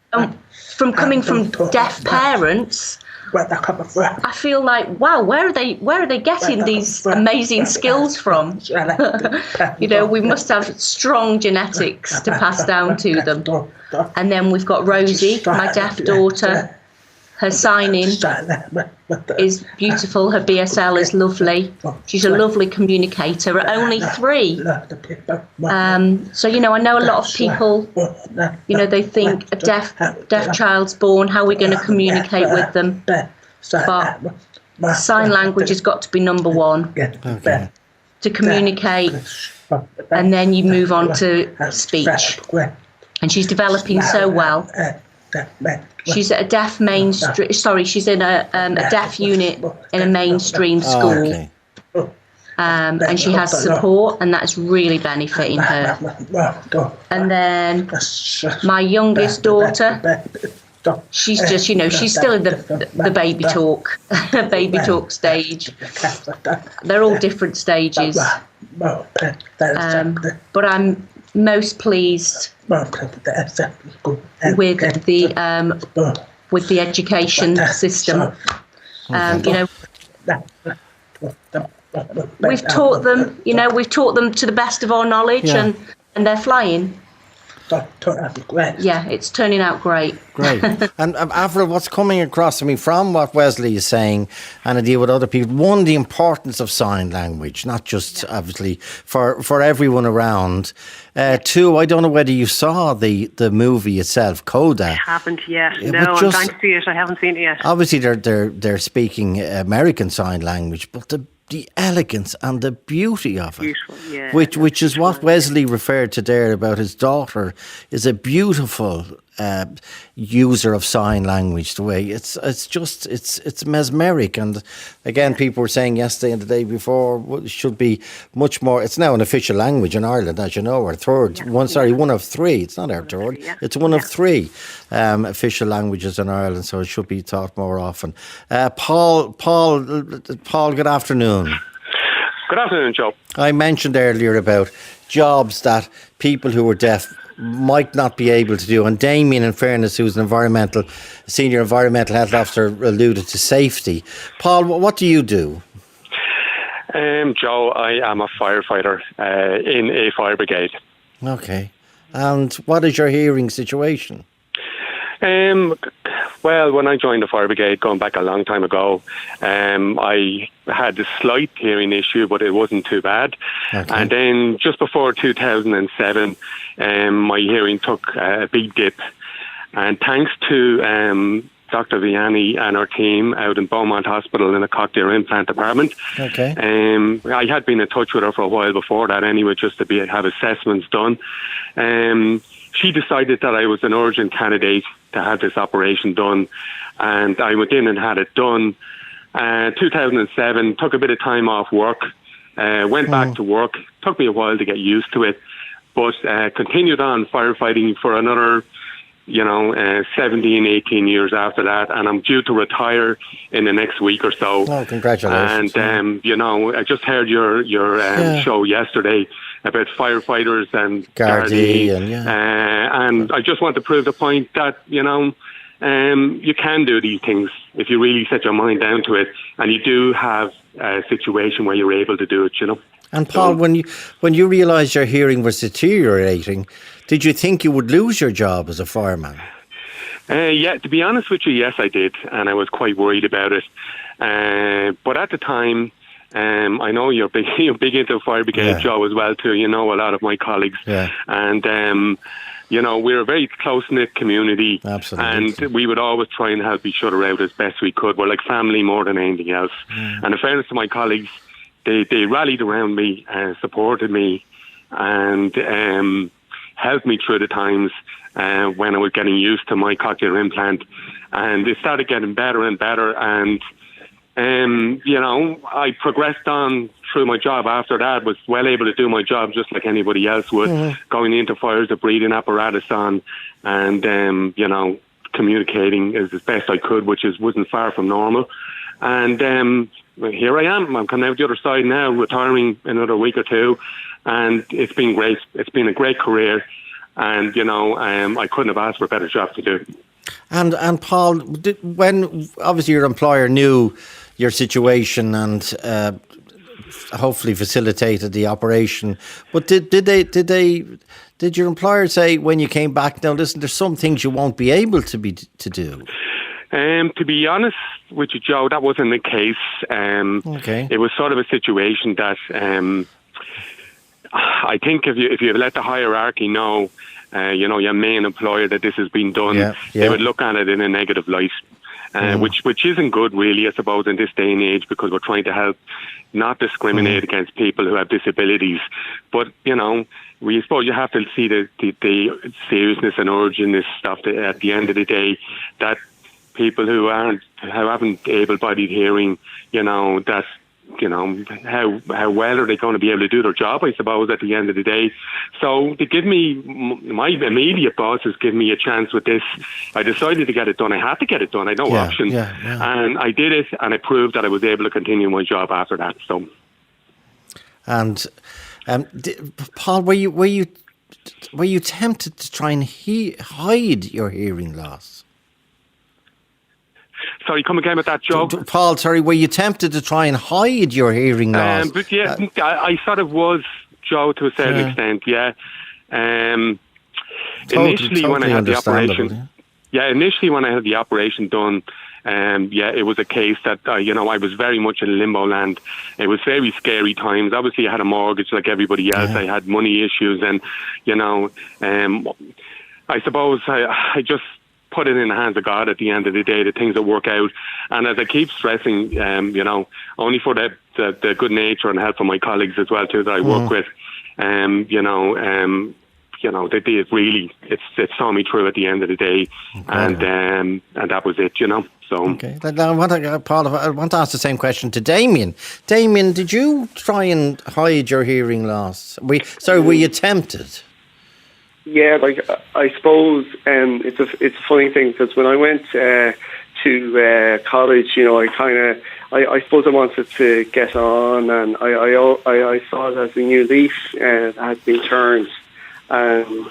from coming from deaf parents, I feel like, wow, where are they getting these amazing skills from? You know, we must have strong genetics to pass down to them. And then we've got Rosie, my deaf daughter. Her signing is beautiful. Her BSL is lovely. She's a lovely communicator at only 3. So, you know, I know a lot of people, you know, they think a deaf child's born, how are we going to communicate with them? But sign language has got to be number 1 to communicate, and then you move on to speech. And she's developing so well. She's at a deaf mainstream. Sorry, she's in a deaf unit in a mainstream school, and she has support, and that's really benefiting her. And then my youngest daughter, she's just, you know, she's still in the baby talk stage. They're all different stages, but I'm most pleased with the education system. You know, we've taught them to the best of our knowledge, and they're flying. Yeah, it's turning out great. Great. And Avril, what's coming across to me from what Wesley is saying, and indeed with other people, 1, the importance of sign language, not just obviously for everyone around. 2, I don't know whether you saw the movie itself, Coda. I haven't yet. No, I'm trying to see it. I haven't seen it yet. Obviously, they're speaking American Sign Language, but the elegance and the beauty of it, which is what Wesley referred to there about his daughter, is a beautiful user of sign language. The way it's mesmeric. And again, people were saying yesterday and the day before, it should be much more. It's now an official language in Ireland, as you know, our third one. Sorry, one of 3. It's not our third. It's one of 3 official languages in Ireland, so it should be taught more often. Paul, good afternoon. Good afternoon, Joe. I mentioned earlier about jobs that people who are deaf might not be able to do. And Damien, in fairness, who's an senior environmental health officer, alluded to safety. Paul, what do you do? Joe, I am a firefighter in a fire brigade. Okay. And what is your hearing situation? Well, when I joined the fire brigade, going back a long time ago, I had a slight hearing issue, but it wasn't too bad. Okay. And then just before 2007, my hearing took a big dip. And thanks to Dr. Vianney and our team out in Beaumont Hospital in the cochlear implant department. Okay. I had been in touch with her for a while before that anyway, just to have assessments done. She decided that I was an urgent candidate to have this operation done, and I went in and had it done. 2007, took a bit of time off work, went back to work. Took me a while to get used to it, but continued on firefighting for another 17, 18 years after that, and I'm due to retire in the next week or so. Oh, congratulations. And, I just heard your show yesterday about firefighters and Gardaí, and I just want to prove the point that, you can do these things if you really set your mind down to it, and you do have a situation where you're able to do it, And Paul, when you realised your hearing was deteriorating, did you think you would lose your job as a fireman? Yeah, to be honest with you, yes, I did, and I was quite worried about it. But at the time, I know you're big into fire brigade, Joe, as well too. You know a lot of my colleagues, and we're a very close-knit community. Absolutely. And we would always try and help each other out as best we could. We're like family more than anything else. And in fairness to my colleagues, they rallied around me and supported me and helped me through the times when I was getting used to my cochlear implant. And it started getting better and better. And, I progressed on through my job after that, was well able to do my job just like anybody else would, going into fires, a breathing apparatus on, and, communicating as best I could, which wasn't far from normal. And here I am. I'm coming out the other side now, retiring in another week or two, and it's been great. It's been a great career, and I couldn't have asked for a better job to do. And Paul, when obviously your employer knew your situation and hopefully facilitated the operation, but did your employer say when you came back, now listen, there's some things you won't be able to do? To be honest with you, Joe, that wasn't the case. Okay. It was sort of a situation that I think if you let the hierarchy know, your main employer, that this has been done, they would look at it in a negative light, which isn't good, really, I suppose, in this day and age, because we're trying to help not discriminate against people who have disabilities. But, we suppose you have to see the seriousness and urgent stuff at the end of the day, that people who haven't able-bodied hearing, that how well are they going to be able to do their job, I suppose, at the end of the day. So to give me, my immediate bosses give me a chance with this, I decided to get it done. I had to get it done. I had no option. And I did it, and I proved that I was able to continue my job after that. So. And Paul, were you tempted to try and hide your hearing loss? Sorry, come again with that, Joe. Paul, sorry, were you tempted to try and hide your hearing loss? But I sort of was, Joe, to a certain extent, initially when I had the operation, initially when I had the operation done, it was a case that, I was very much in limbo land. It was very scary times. Obviously, I had a mortgage like everybody else. I had money issues, and, I suppose I just put it in the hands of God at the end of the day, the things that work out. And as I keep stressing, only for the good nature and help of my colleagues as well too that I work with, they did really, it saw me through at the end of the day, and that was it, So. Okay. Paul, I want to ask the same question to Damien. Damien, did you try and hide your hearing loss? Were you tempted? Yeah, I suppose it's a funny thing, because when I went to college, I suppose I wanted to get on, and I saw it as a new leaf had been turned, and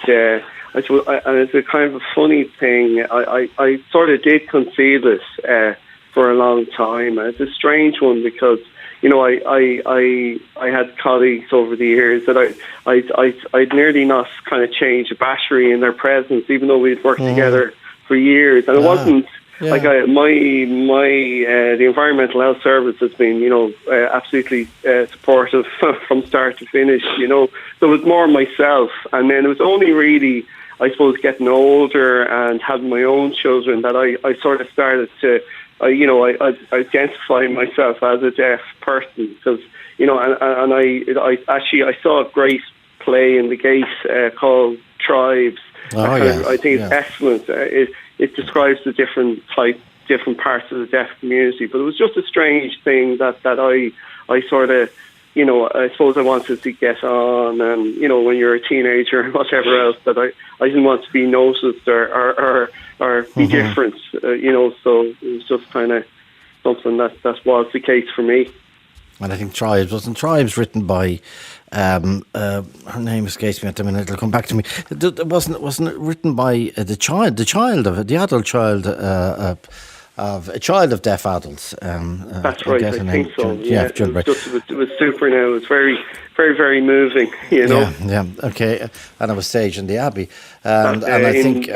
I suppose, and it's a kind of a funny thing. I sort of did conceal it for a long time. And it's a strange one, because I had colleagues over the years that I'd nearly not kind of changed a battery in their presence, even though we'd worked together for years. And it wasn't like the Environmental Health Service has been, absolutely supportive from start to finish. So it was more myself, and then it was only really, I suppose, getting older and having my own children, that I sort of started to, I identify myself as a deaf person, because, and I saw a great play in the Gate called Tribes. I think it's excellent. It describes the different parts of the deaf community, but it was just a strange thing that I sort of, I suppose I wanted to get on, and when you're a teenager and whatever else, that I didn't want to be noticed or be different, so it was just kind of something that was the case for me. And I think Tribes written by her name escapes me at the minute. It'll come back to me. Wasn't it written by the adult child of a child of deaf adults? That's right. I think so. Yeah, it was super. Now it was very, very, very moving. Yeah. Okay, and it was staged in the Abbey, and I think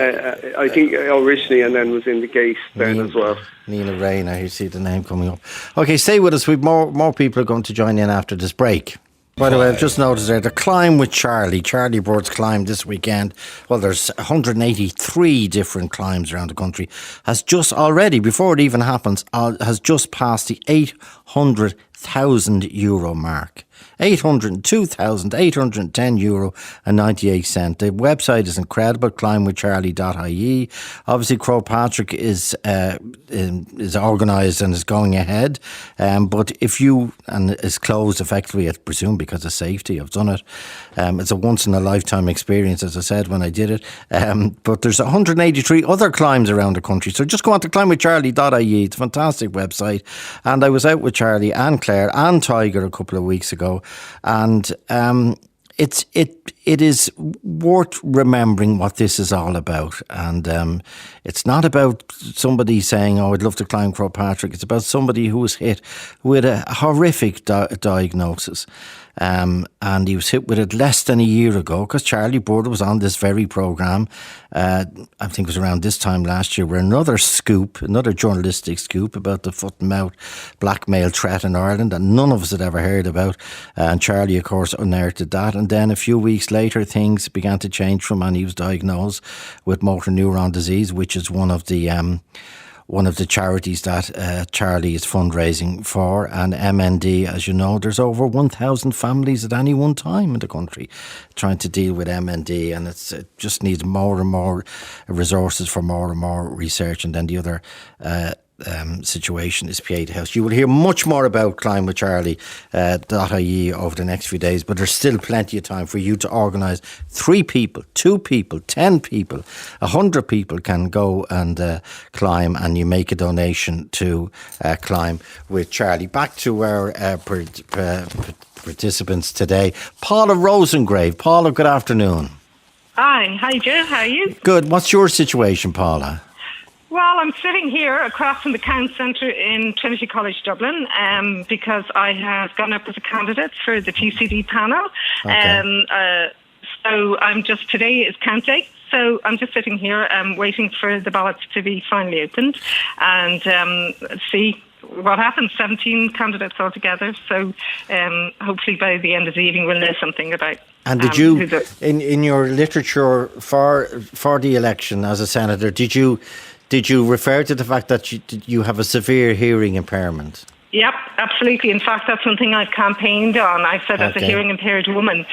originally, and then was in the Gate then as well. Neela Rayner, you see the name coming up. Okay, stay with us. We've more people are going to join in after this break. By the way, I've just noticed there, the Climb with Charlie Bird's Climb this weekend. Well, there's 183 different climbs around the country. Has just already, before it even happens, has just passed the €800,000 mark. €802,810.98. The website is incredible, climbwithcharlie.ie. Obviously, Croagh Patrick is organised and is going ahead. But and it's closed effectively, I presume, because of safety. I've done it. It's a once-in-a-lifetime experience, as I said, when I did it. But there's 183 other climbs around the country. So just go on to climbwithcharlie.ie. It's a fantastic website. And I was out with Charlie and Claire and Tiger a couple of weeks ago. And it is worth remembering what this is all about. And it's not about somebody saying, "Oh, I'd love to climb Croagh Patrick." It's about somebody who was hit with a horrific diagnosis. And he was hit with it less than a year ago, because Charlie Bird was on this very programme. I think it was around this time last year, where another journalistic scoop about the foot and mouth blackmail threat in Ireland that none of us had ever heard about. And Charlie, of course, unearthed that. And then a few weeks later, things began to change for him, and he was diagnosed with motor neuron disease, which is one of the charities that Charlie is fundraising for. And MND, as you know, there's over 1,000 families at any one time in the country trying to deal with MND, and it just needs more and more resources for more and more research. And then the other situation is Pieta House. You will hear much more about climbwithcharlie.ie over the next few days, but there's still plenty of time for you to organise. 3 people, 2 people, 10 people, 100 people can go and climb, and you make a donation to Climb with Charlie. Back to our participants today. Paula Rosengrave. Paula, good afternoon. Hi Joe, how are you? Good. What's your situation, Paula? Well, I'm sitting here across from the Count Centre in Trinity College Dublin because I have gone up as a candidate for the TCD panel. Okay. So today is count day. So I'm just sitting here waiting for the ballots to be finally opened and see what happens. 17 candidates altogether. So hopefully by the end of the evening we'll know something about. And did you, in your literature for the election as a senator, did you refer to the fact that you have a severe hearing impairment? Yep, absolutely. In fact, that's something I've campaigned on. I've said as a hearing impaired woman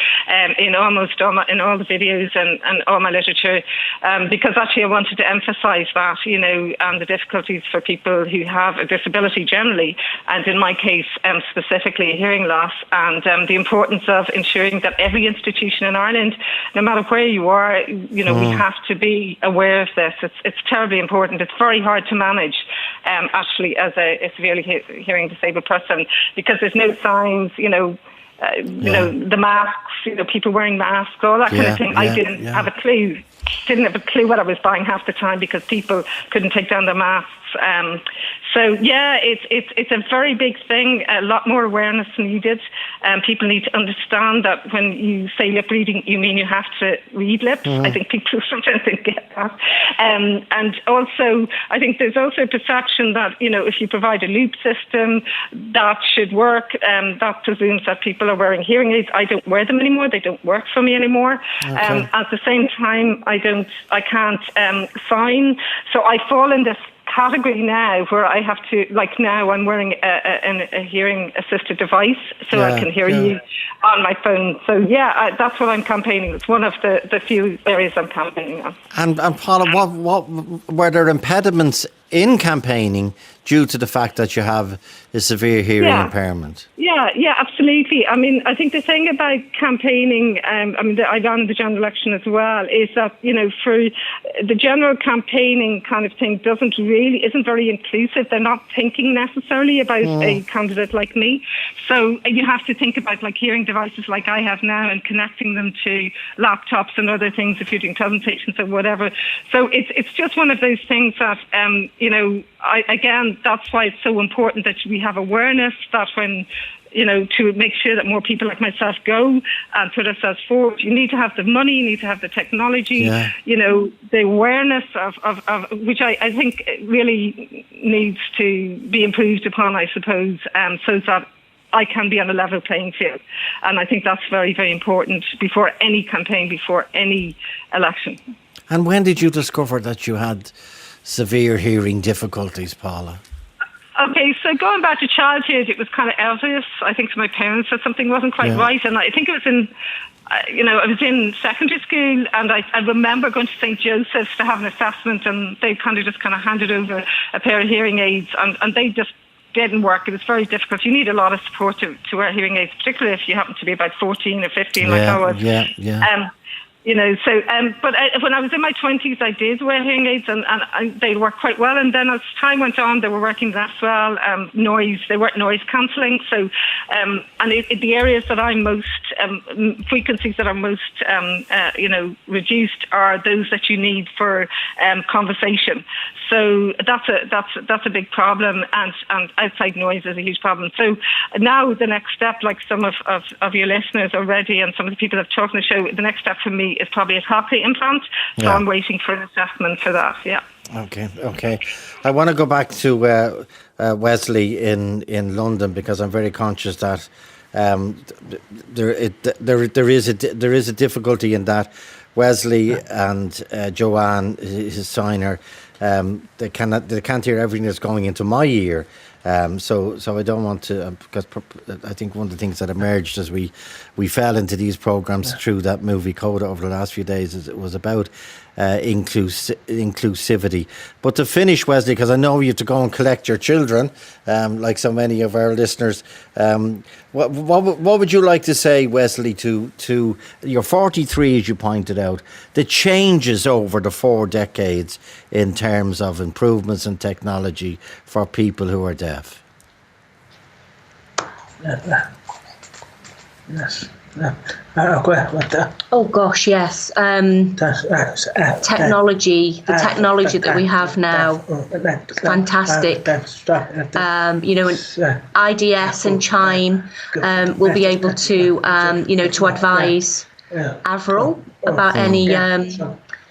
in almost all the videos and all my literature, because actually I wanted to emphasise that, and the difficulties for people who have a disability generally, and in my case specifically hearing loss, and the importance of ensuring that every institution in Ireland, no matter where you are, we have to be aware of this. It's terribly important. It's very hard to manage, actually, as a severely hearing disabled person, because there's no signs, the masks, people wearing masks, all that kind of thing. I didn't have a clue what I was buying half the time, because people couldn't take down their masks So yeah, it's a very big thing. A lot more awareness needed. People need to understand that when you say lip reading, you mean you have to read lips. I think people sometimes don't get that. And also, I think there's also a perception that, if you provide a loop system, that should work. That presumes that people are wearing hearing aids. I don't wear them anymore. They don't work for me anymore. Okay. At the same time, I can't sign. So I fall in this category now where I have to, like now I'm wearing a hearing assisted device so I can hear you on my phone. So that's what I'm campaigning. It's one of the few areas I'm campaigning on. And Paula, what were there impediments in campaigning due to the fact that you have a severe hearing impairment? Yeah, absolutely. I mean, I think the thing about campaigning, I ran the general election as well, is that, for the general campaigning kind of thing isn't very inclusive. They're not thinking necessarily about a candidate like me. So you have to think about like hearing devices like I have now and connecting them to laptops and other things if you're doing presentations or whatever. So it's just one of those things that, that's why it's so important that we have awareness that when, to make sure that more people like myself go and put ourselves forward. You need to have the money, you need to have the technology, the awareness of which I think really needs to be improved upon, I suppose, so that I can be on a level playing field. And I think that's very, very important before any campaign, before any election. And when did you discover that you had severe hearing difficulties, Paula? Okay, so going back to childhood, it was kind of obvious. I think to my parents that something wasn't quite right, and I think it was in, I was in secondary school, and I remember going to St. Joseph's to have an assessment, and they kind of handed over a pair of hearing aids, and they just didn't work. It was very difficult. You need a lot of support to wear hearing aids, particularly if you happen to be about 14 or 15 like I was. But when I was in my 20s, I did wear hearing aids, and they worked quite well. And then as time went on, they were working less well. They weren't noise cancelling. So, the areas that I'm most frequencies that are most reduced are those that you need for conversation. So that's a big problem, and outside noise is a huge problem. So now the next step, like some of your listeners already, and some of the people that have talked on the show, the next step for me is probably a cochlear implant. So I'm waiting for an assessment for that. Yeah. Okay. I want to go back to Wesley in London, because I'm very conscious that there is a difficulty in that. Wesley and Joanne, his signer, they can't hear everything that's going into my ear. So I don't want to, because I think one of the things that emerged as we fell into these programs through that movie Coda over the last few days is it was about inclusivity. But to finish, Wesley, because I know you have to go and collect your children, like so many of our listeners, what would you like to say, Wesley, to you're 43, as you pointed out, the changes over the 4 decades in terms of improvements in technology for people who are deaf? Yes. Oh gosh, yes. Technology, the technology that we have now, fantastic. And IDS and Chime will be able to, to advise Avril about any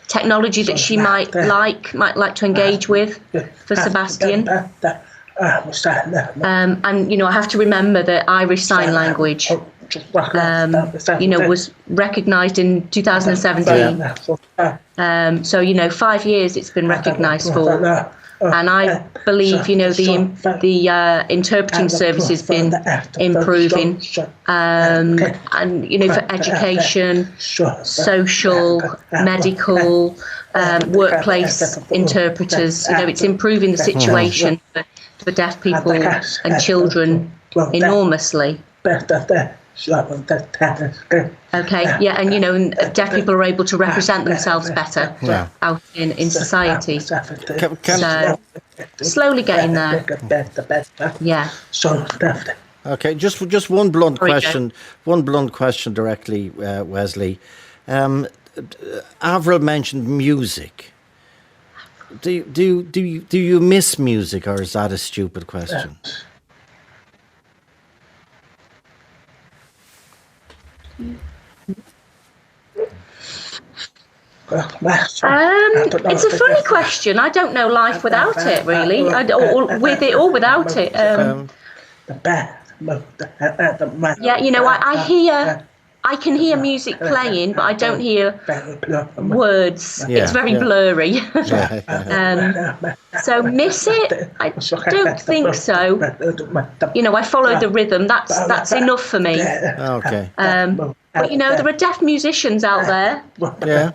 technology that she might like to engage with for Sebastian. And I have to remember that Irish Sign Language was recognised in 2017. So 5 years it's been recognised for, and I believe the interpreting service has been improving, and for education, social, medical, workplace interpreters, it's improving the situation for deaf people and children enormously. Okay, and deaf people are able to represent themselves better out in society. So slowly getting there. Yeah. Okay, just one blunt question. One blunt question directly, Wesley. Avril mentioned music. do you miss music, or is that a stupid question? It's a funny question. I don't know life without it, really, or with it or without it. Yeah, I can hear music playing, but I don't hear words. Yeah, it's very blurry. So miss it? I don't think so. I follow the rhythm. That's enough for me. Okay. But there are deaf musicians out there. Yeah.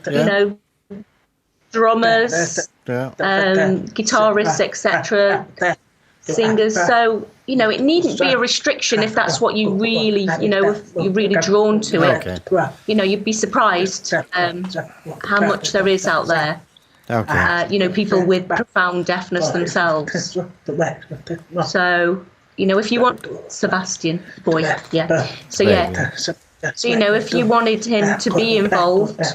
Drummers, guitarists, etc. Singers. So it needn't be a restriction if that's what you really, if you're really drawn to it. Okay. You'd be surprised how much there is out there. Okay. People with profound deafness themselves. So, if you want Sebastian, boy, yeah. So yeah. So if you wanted him to be involved, with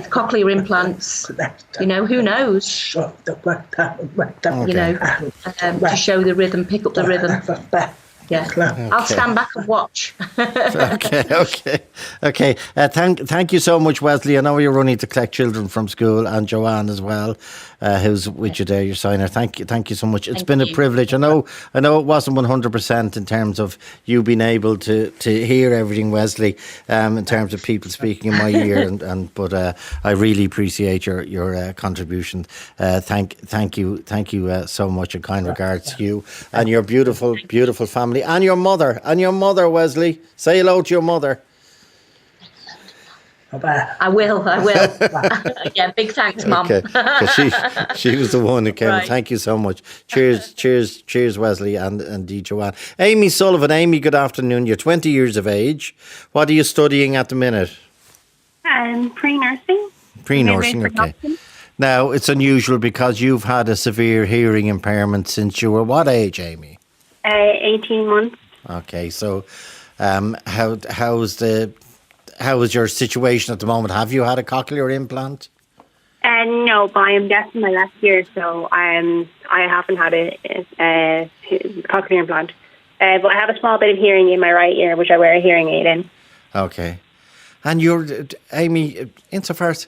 cochlear implants, who knows? To show the rhythm, pick up the rhythm. Yeah, okay. I'll stand back and watch. Okay. Thank you so much, Wesley. I know you're running to collect children from school, and Joanne as well, who's with you there, your signer. Thank you so much. It's been a privilege. I know it wasn't 100% in terms of you being able to hear everything, Wesley, in terms of people speaking in my ear, but I really appreciate your contribution. Thank you so much, and kind regards to you and your beautiful family. And your mother, Wesley. Say hello to your mother. I will. Yeah, big thanks, Mum. Okay. She was the one who came. Right. Thank you so much. Cheers, Wesley and Dee Joanne. Amy Sullivan. Amy, good afternoon. You're 20 years of age. What are you studying at the minute? Pre-nursing. Pre-nursing, okay. Now, it's unusual because you've had a severe hearing impairment since you were what age, Amy? 18 months. Okay, so how is your situation at the moment? Have you had a cochlear implant? No, but I am deaf in my last year, so I haven't had a cochlear implant. But I have a small bit of hearing in my right ear, which I wear a hearing aid in. Okay. And Amy, insofar as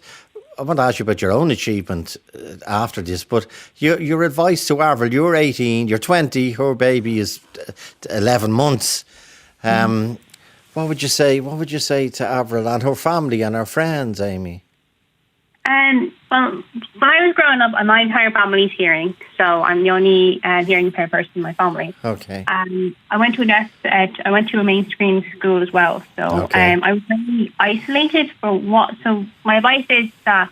I want to ask you about your own achievement after this, but your advice to Avril, you're 18, you're 20, her baby is 11 months. What would you say to Avril and her family and her friends, Amy? Well, when I was growing up, my entire family's hearing, so I'm the only hearing impaired person in my family. Okay. I went to a mainstream school as well, so I was very isolated So my advice is that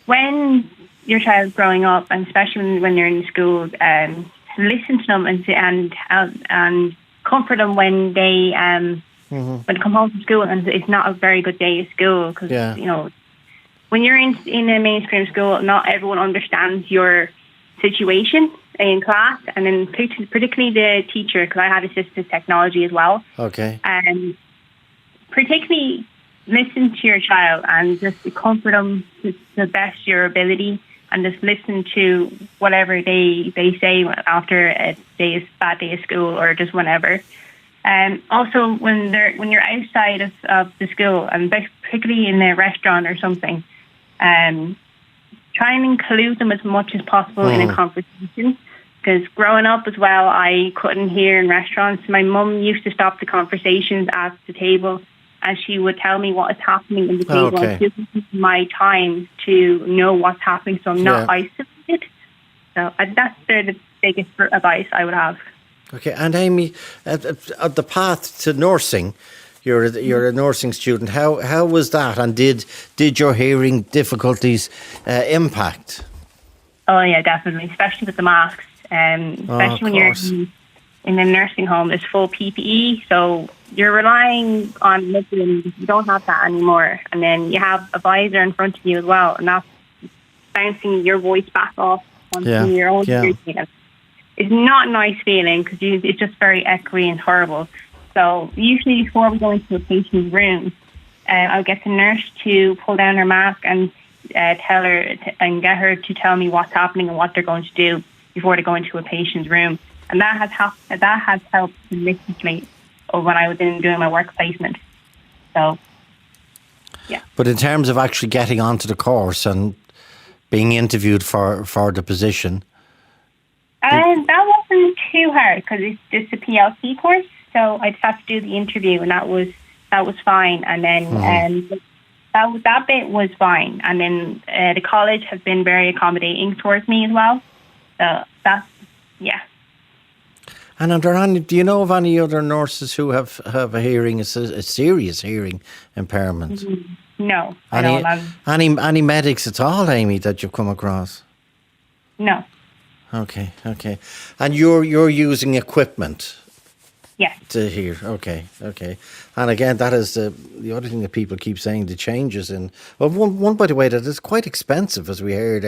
when your child's growing up, and especially when they're in school, listen to them and comfort them when they when they come home from school and it's not a very good day at school because when you're in a mainstream school, not everyone understands your situation in class, and then particularly the teacher, because I had assistive technology as well. Okay. And particularly listen to your child and just comfort them to the best of your ability, and just listen to whatever they say after a bad day of school or just whenever. Also, when you're outside of the school, and particularly in a restaurant or something, try and include them as much as possible in a conversation. Because growing up as well, I couldn't hear in restaurants. My mum used to stop the conversations at the table, and she would tell me what is happening in the table. And give me my time to know what's happening, so I'm not isolated. So that's the biggest advice I would have. Okay, and Amy, the path to nursing, you're a nursing student. How was that, and did your hearing difficulties impact? Oh yeah, definitely, especially with the masks. Especially when you're in a nursing home, there's full PPE, so you're relying on listening. You don't have that anymore, and then you have a visor in front of you as well, and that's bouncing your voice back off onto your own ears. It's not a nice feeling because it's just very echoey and horrible. So usually before we go into a patient's room, I'll get the nurse to pull down her mask and tell her and get her to tell me what's happening and what they're going to do before they go into a patient's room. And that has helped significantly when I was doing my work placement. So, yeah. But in terms of actually getting onto the course and being interviewed for the position, and that wasn't too hard because it's just a PLC course. So I just had to do the interview, and that was fine. And then that bit was fine. And then the college has been very accommodating towards me as well. So that's, yeah. And are there any, do you know of any other nurses who have a hearing, a serious hearing impairment? No, I any, don't. Any medics at all, Amy, that you've come across? No. Okay. And you're using equipment? Yes. To hear, okay. And again, that is the other thing that people keep saying, the changes in... Well, one by the way, that is quite expensive, as we heard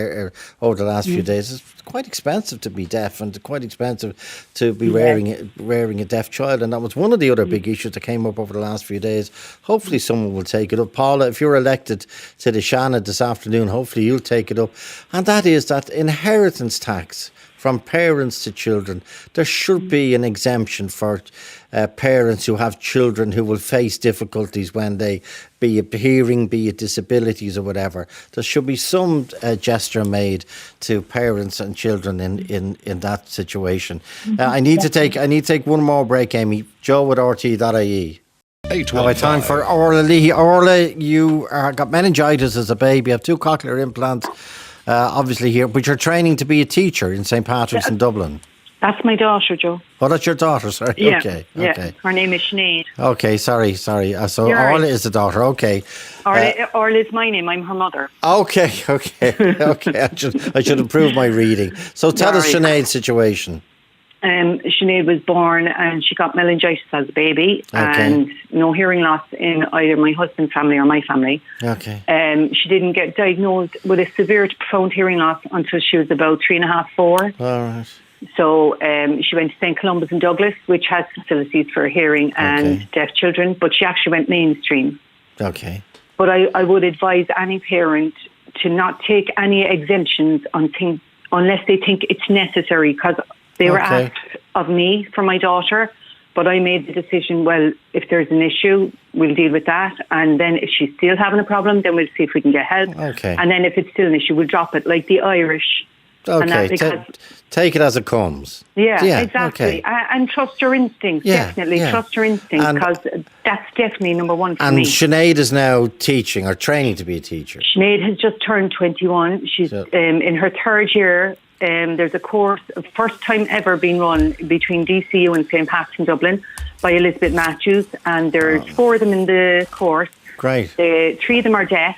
over the last few days. It's quite expensive to be deaf and quite expensive to be rearing a deaf child. And that was one of the other big issues that came up over the last few days. Hopefully someone will take it up. Paula, if you're elected to the Shannon this afternoon, hopefully you'll take it up. And that is that inheritance tax from parents to children. There should be an exemption for parents who have children who will face difficulties when they, be it hearing, be it disabilities or whatever. There should be some gesture made to parents and children in that situation. I need to take one more break, Amy. Joe at RT.ie. Now it's time for Orla Lee. Orla, you got meningitis as a baby, have 2 cochlear implants. Obviously here, but you're training to be a teacher in St. Patrick's in Dublin. That's my daughter, Joe. Oh, that's your daughter, sorry. Yeah, okay. Her name is Sinead. Okay, sorry. So Orla is the daughter, okay. Orla is my name, I'm her mother. Okay. I should improve my reading. So tell us Sinead's situation. Sinead was born and she got meningitis as a baby and no hearing loss in either my husband's family or my family. Okay. She didn't get diagnosed with a severe to profound hearing loss until she was about 3.5, 4. All right. So she went to St. Columba's in Douglas, which has facilities for hearing and deaf children, but she actually went mainstream. Okay. But I would advise any parent to not take any exemptions on things unless they think it's necessary, because they were asked of me for my daughter, but I made the decision, well, if there's an issue, we'll deal with that. And then if she's still having a problem, then we'll see if we can get help. Okay. And then if it's still an issue, we'll drop it, like the Irish. Okay, take it as it comes. Yeah, exactly. And trust your instincts, definitely. Trust your instincts, because that's definitely number one for me. And Sinead is now teaching or training to be a teacher. Sinead has just turned 21. She's in her 3rd year. There's a course, first time ever being run between DCU and St. Patrick's in Dublin by Elizabeth Matthews, and there's 4 of them in the course. Great. 3 of them are deaf,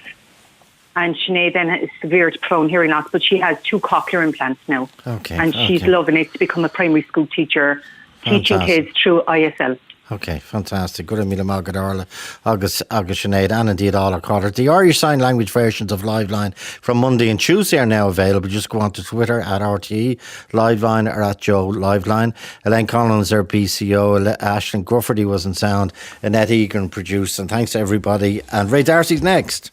and Sinead then has severe to profound hearing loss, but she has 2 cochlear implants now. Okay. And she's loving it to become a primary school teacher, teaching kids through ISL. Okay, fantastic. Good Emile Margaret Orla, August Sinead, and indeed all our callers. The Irish Sign Language versions of Liveline from Monday and Tuesday are now available. Just go on to Twitter at RTE Liveline or at Joe Liveline. Elaine Collins, our PCO. Aisling Grufferty was in sound. Annette Egan produced. And thanks to everybody. And Ray Darcy's next.